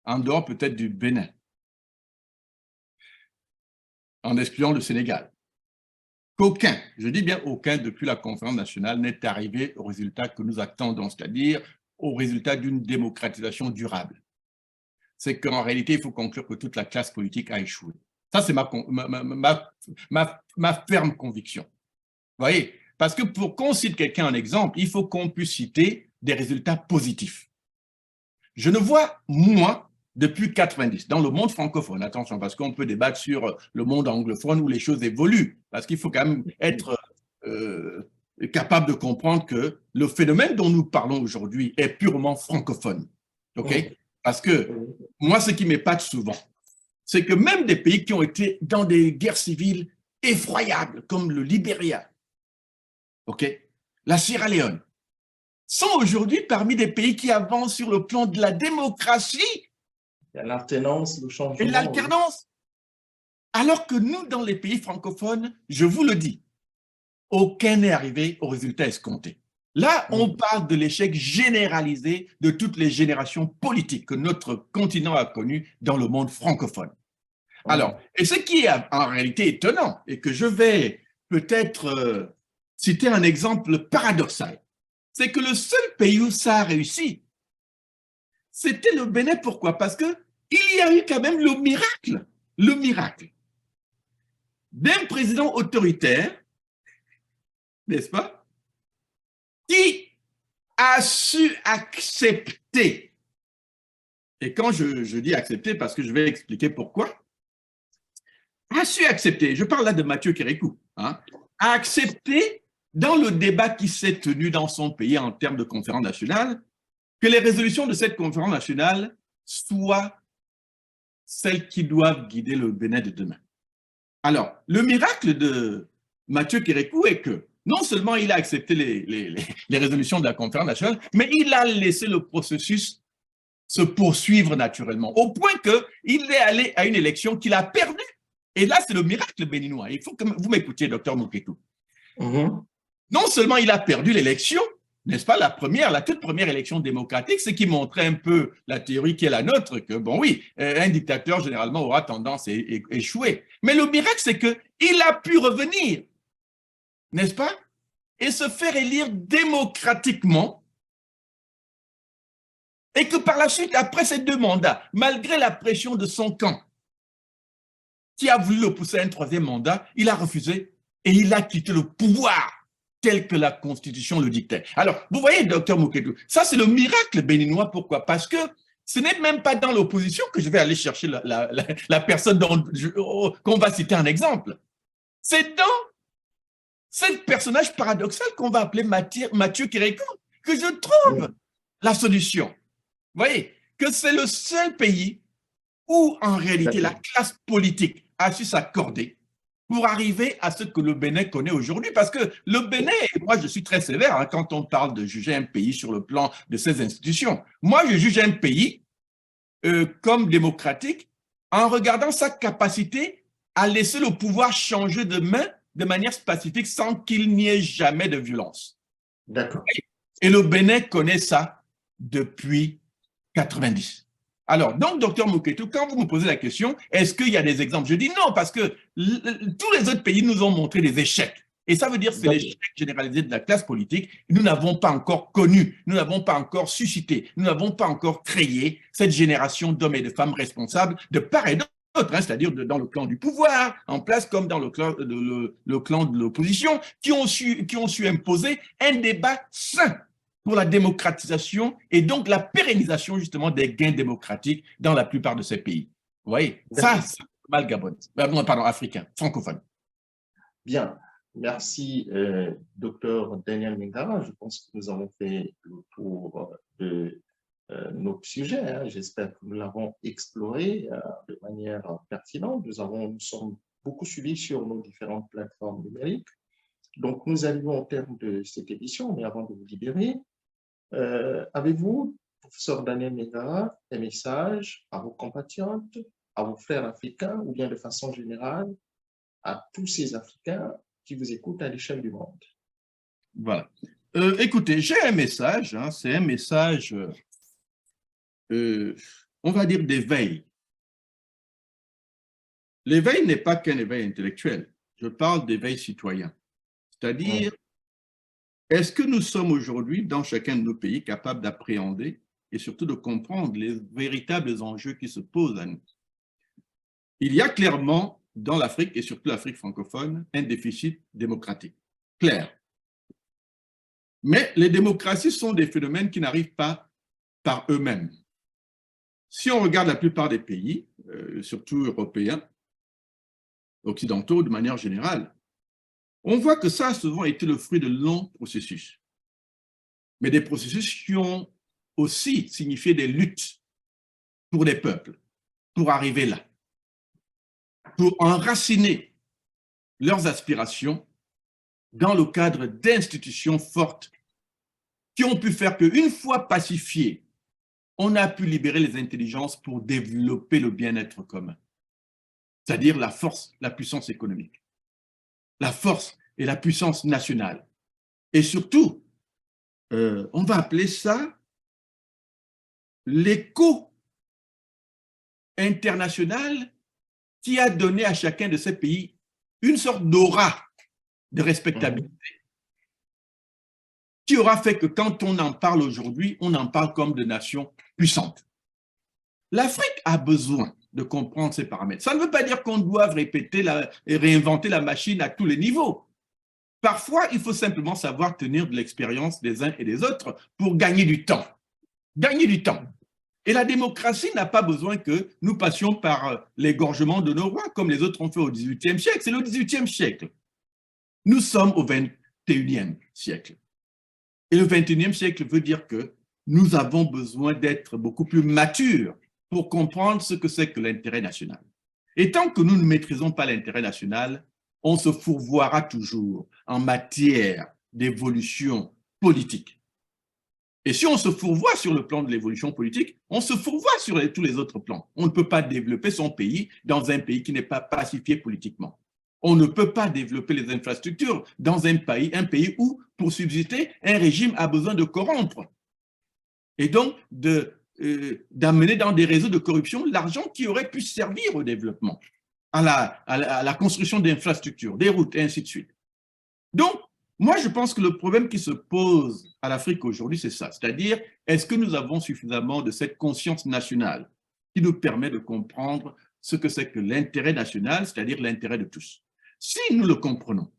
S2: en dehors peut-être du Bénin, en excluant le Sénégal, qu'aucun, je dis bien aucun, depuis la conférence nationale, n'est arrivé au résultat que nous attendons, c'est-à-dire au résultat d'une démocratisation durable. C'est qu'en réalité, il faut conclure que toute la classe politique a échoué. Ça, c'est ma ferme conviction. Vous voyez? Parce que pour qu'on cite quelqu'un en exemple, il faut qu'on puisse citer des résultats positifs. Je ne vois, moi, depuis 90, dans le monde francophone, attention, parce qu'on peut débattre sur le monde anglophone où les choses évoluent, parce qu'il faut quand même être capable de comprendre que le phénomène dont nous parlons aujourd'hui est purement francophone. OK? Parce que moi, ce qui m'épate souvent, c'est que même des pays qui ont été dans des guerres civiles effroyables, comme le Libéria, OK, la Sierra Leone, sont aujourd'hui parmi des pays qui avancent sur le plan de la démocratie.
S1: Il y a l'alternance, le changement.
S2: Et l'alternance. Alors que nous, dans les pays francophones, je vous le dis, aucun n'est arrivé au résultat escompté. Là, on parle de l'échec généralisé de toutes les générations politiques que notre continent a connues dans le monde francophone. Alors, et ce qui est en réalité étonnant, et que je vais peut-être citer un exemple paradoxal, c'est que le seul pays où ça a réussi, c'était le Bénin. Pourquoi? Parce qu'il y a eu quand même le miracle d'un président autoritaire, n'est-ce pas, qui a su accepter. Et quand je dis accepter, parce que je vais expliquer pourquoi, a su accepter, je parle là de Mathieu Kérékou, hein, a accepté dans le débat qui s'est tenu dans son pays en termes de conférence nationale, que les résolutions de cette conférence nationale soient celles qui doivent guider le Bénin de demain. Alors, le miracle de Mathieu Kérékou est que non seulement il a accepté les résolutions de la conférence nationale, mais il a laissé le processus se poursuivre naturellement, au point qu'il est allé à une élection qu'il a perdue. Et là, c'est le miracle béninois. Il faut que vous m'écoutiez, docteur Mouketou. Non seulement il a perdu l'élection, n'est-ce pas, la toute première élection démocratique, ce qui montrait un peu la théorie qui est la nôtre, que bon oui, un dictateur généralement aura tendance à échouer. Mais le miracle, c'est qu'il a pu revenir, n'est-ce pas, et se faire élire démocratiquement, et que par la suite, après ces 2 mandats, malgré la pression de son camp, qui a voulu le pousser à un 3e mandat, il a refusé et il a quitté le pouvoir tel que la Constitution le dictait. Alors, vous voyez, docteur Mouketou, ça c'est le miracle béninois. Pourquoi? Parce que ce n'est même pas dans l'opposition que je vais aller chercher la personne qu'on va citer un exemple. C'est dans ce personnage paradoxal qu'on va appeler Mathieu Kérékou que je trouve la solution. Vous voyez, que c'est le seul pays où en réalité la classe politique a su s'accorder pour arriver à ce que le Bénin connaît aujourd'hui. Parce que le Bénin, moi je suis très sévère hein, quand on parle de juger un pays sur le plan de ses institutions. Moi je juge un pays comme démocratique en regardant sa capacité à laisser le pouvoir changer de main de manière pacifique sans qu'il n'y ait jamais de violence.
S1: D'accord.
S2: Et le Bénin connaît ça depuis 90. Alors, donc, docteur Mouketou, quand vous me posez la question, est-ce qu'il y a des exemples? Je dis non, parce que tous les autres pays nous ont montré des échecs. Et ça veut dire que c'est l'échec généralisé de la classe politique. Nous n'avons pas encore connu, nous n'avons pas encore suscité, nous n'avons pas encore créé cette génération d'hommes et de femmes responsables de part et d'autre, hein, c'est-à-dire dans le clan du pouvoir, en place comme dans le clan de l'opposition, qui ont su imposer un débat sain pour la démocratisation et donc la pérennisation justement des gains démocratiques dans la plupart de ces pays. Vous voyez, ça, c'est mal Gabon, pardon, africain, francophone.
S1: Bien. Merci, docteur Daniel Mingara. Je pense que nous avons fait le tour de notre sujet, hein. J'espère que nous l'avons exploré de manière pertinente. Nous sommes beaucoup suivis sur nos différentes plateformes numériques. Donc, nous arrivons au terme de cette édition, mais avant de vous libérer, avez-vous, professeur Daniel Mingara, un message à vos compatriotes, à vos frères africains, ou bien de façon générale, à tous ces Africains qui vous écoutent à l'échelle du monde?
S2: Voilà. Écoutez, j'ai un message, hein, c'est un message, on va dire, d'éveil. L'éveil n'est pas qu'un éveil intellectuel. Je parle d'éveil citoyen. C'est-à-dire, est-ce que nous sommes aujourd'hui, dans chacun de nos pays, capables d'appréhender et surtout de comprendre les véritables enjeux qui se posent à nous? Il y a clairement, dans l'Afrique, et surtout l'Afrique francophone, un déficit démocratique. Clair. Mais les démocraties sont des phénomènes qui n'arrivent pas par eux-mêmes. Si on regarde la plupart des pays, surtout européens, occidentaux de manière générale, on voit que ça a souvent été le fruit de longs processus. Mais des processus qui ont aussi signifié des luttes pour les peuples, pour arriver là, pour enraciner leurs aspirations dans le cadre d'institutions fortes qui ont pu faire qu'une fois pacifiées, on a pu libérer les intelligences pour développer le bien-être commun, c'est-à-dire la force, la puissance économique, la force et la puissance nationale. Et surtout, on va appeler ça l'écho international qui a donné à chacun de ces pays une sorte d'aura de respectabilité, qui aura fait que quand on en parle aujourd'hui, on en parle comme de nations puissantes. L'Afrique a besoin de comprendre ces paramètres. Ça ne veut pas dire qu'on doit répéter et réinventer la machine à tous les niveaux. Parfois, il faut simplement savoir tenir de l'expérience des uns et des autres pour gagner du temps. Gagner du temps. Et la démocratie n'a pas besoin que nous passions par l'égorgement de nos rois, comme les autres ont fait au XVIIIe siècle. C'est le XVIIIe siècle. Nous sommes au XXIe siècle. Et le XXIe siècle veut dire que nous avons besoin d'être beaucoup plus matures pour comprendre ce que c'est que l'intérêt national. Et tant que nous ne maîtrisons pas l'intérêt national, on se fourvoiera toujours en matière d'évolution politique. Et si on se fourvoie sur le plan de l'évolution politique, on se fourvoie sur tous les autres plans. On ne peut pas développer son pays dans un pays qui n'est pas pacifié politiquement. On ne peut pas développer les infrastructures dans un pays où, pour subsister, un régime a besoin de corrompre. Et donc, d'amener dans des réseaux de corruption l'argent qui aurait pu servir au développement, à la construction d'infrastructures, des routes, et ainsi de suite. Donc, moi, je pense que le problème qui se pose à l'Afrique aujourd'hui, c'est ça. C'est-à-dire, est-ce que nous avons suffisamment de cette conscience nationale qui nous permet de comprendre ce que c'est que l'intérêt national, c'est-à-dire l'intérêt de tous? Si nous le comprenons,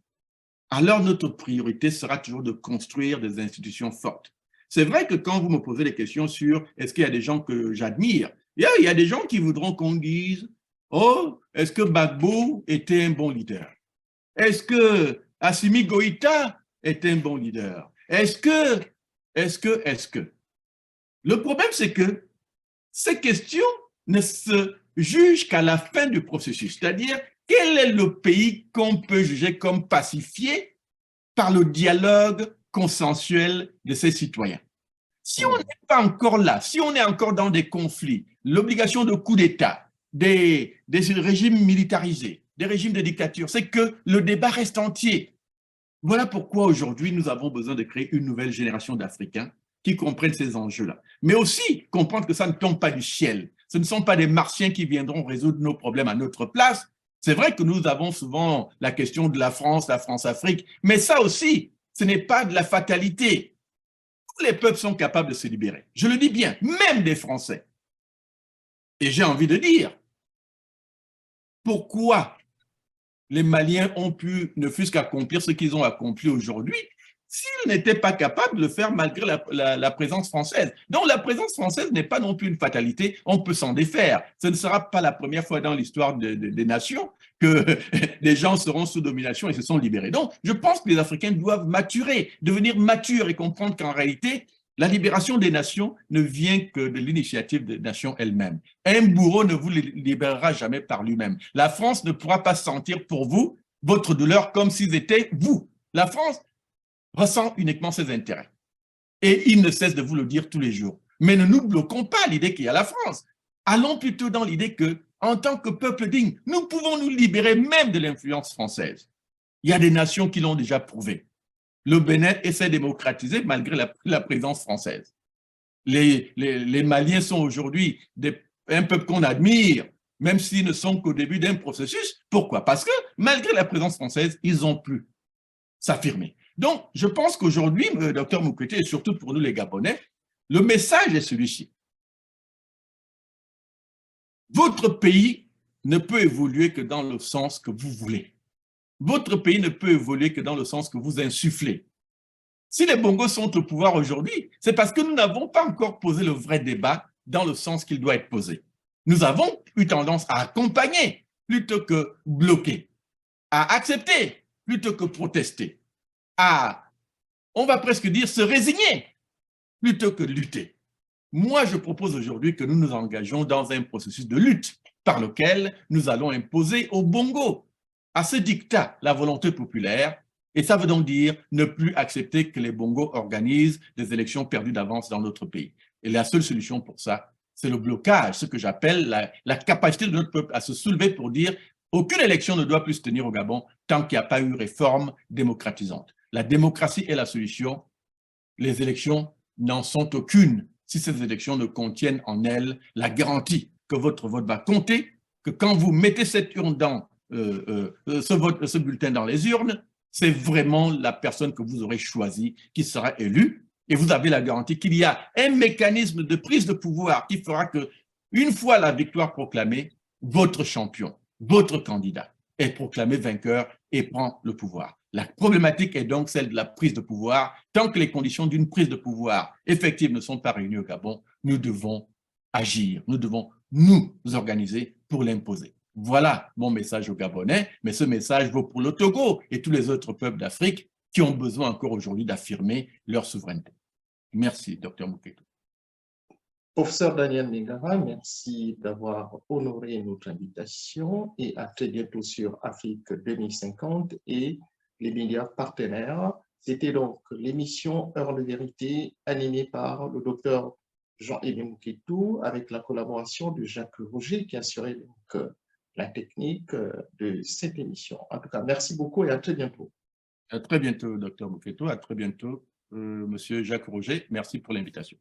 S2: alors notre priorité sera toujours de construire des institutions fortes. C'est vrai que quand vous me posez des questions sur est-ce qu'il y a des gens que j'admire, il y a des gens qui voudront qu'on dise « Oh, est-ce que Gbagbo était un bon leader? Est-ce que Assimi Goïta est un bon leader? Est-ce que… Le problème, c'est que ces questions ne se jugent qu'à la fin du processus, c'est-à-dire quel est le pays qu'on peut juger comme pacifié par le dialogue consensuel de ses citoyens. Si on n'est pas encore là, si on est encore dans des conflits, l'obligation de coup d'État, des régimes militarisés, des régimes de dictature, c'est que le débat reste entier. Voilà pourquoi aujourd'hui nous avons besoin de créer une nouvelle génération d'Africains qui comprennent ces enjeux-là. Mais aussi comprendre que ça ne tombe pas du ciel. Ce ne sont pas des Martiens qui viendront résoudre nos problèmes à notre place. C'est vrai que nous avons souvent la question de la France-Afrique, mais ça aussi, ce n'est pas de la fatalité. Tous les peuples sont capables de se libérer. Je le dis bien, même des Français. Et j'ai envie de dire, pourquoi les Maliens ont pu ne fût-ce qu'accomplir ce qu'ils ont accompli aujourd'hui s'ils n'étaient pas capables de le faire malgré la présence française? Donc la présence française n'est pas non plus une fatalité, on peut s'en défaire. Ce ne sera pas la première fois dans l'histoire des nations que les gens seront sous domination et se sont libérés. Donc, je pense que les Africains doivent maturer, devenir matures et comprendre qu'en réalité, la libération des nations ne vient que de l'initiative des nations elles-mêmes. Un bourreau ne vous libérera jamais par lui-même. La France ne pourra pas sentir pour vous votre douleur comme si c'était vous. La France ressent uniquement ses intérêts. Et il ne cesse de vous le dire tous les jours. Mais ne nous bloquons pas l'idée qu'il y a la France. Allons plutôt dans l'idée que, en tant que peuple digne, nous pouvons nous libérer même de l'influence française. Il y a des nations qui l'ont déjà prouvé. Le Bénin essaie de démocratiser malgré la présence française. Les Maliens sont aujourd'hui un peuple qu'on admire, même s'ils ne sont qu'au début d'un processus. Pourquoi? Parce que malgré la présence française, ils ont pu s'affirmer. Donc, je pense qu'aujourd'hui, Dr Mukwege, et surtout pour nous les Gabonais, le message est celui-ci. Votre pays ne peut évoluer que dans le sens que vous voulez. Votre pays ne peut évoluer que dans le sens que vous insufflez. Si les Bongos sont au pouvoir aujourd'hui, c'est parce que nous n'avons pas encore posé le vrai débat dans le sens qu'il doit être posé. Nous avons eu tendance à accompagner plutôt que bloquer, à accepter plutôt que protester, à, on va presque dire, se résigner plutôt que lutter. Moi, je propose aujourd'hui que nous nous engageons dans un processus de lutte par lequel nous allons imposer aux Bongos, à ce dictat, la volonté populaire. Et ça veut donc dire ne plus accepter que les Bongos organisent des élections perdues d'avance dans notre pays. Et la seule solution pour ça, c'est le blocage, ce que j'appelle la capacité de notre peuple à se soulever pour dire aucune élection ne doit plus se tenir au Gabon tant qu'il n'y a pas eu réforme démocratisante. La démocratie est la solution. Les élections n'en sont aucune si ces élections ne contiennent en elles la garantie que votre vote va compter, que quand vous mettez cette urne dans ce bulletin dans les urnes, c'est vraiment la personne que vous aurez choisie qui sera élue. Et vous avez la garantie qu'il y a un mécanisme de prise de pouvoir qui fera que, une fois la victoire proclamée, votre champion, votre candidat est proclamé vainqueur et prend le pouvoir. La problématique est donc celle de la prise de pouvoir. Tant que les conditions d'une prise de pouvoir effective ne sont pas réunies au Gabon, nous devons agir, nous devons nous organiser pour l'imposer. Voilà mon message aux Gabonais, mais ce message vaut pour le Togo et tous les autres peuples d'Afrique qui ont besoin encore aujourd'hui d'affirmer leur souveraineté. Merci, Dr Mukwege.
S1: Professeur Daniel Mingara, merci d'avoir honoré notre invitation et à très bientôt sur Afrique 2050 et les médias partenaires. C'était donc l'émission Heure de vérité animée par le docteur Jean-Élie Mouketou avec la collaboration de Jacques Roger qui assurait donc la technique de cette émission. En tout cas, merci beaucoup et à très bientôt.
S2: À très bientôt, Dr Muketou. À très bientôt, Monsieur Jacques Roger. Merci pour l'invitation.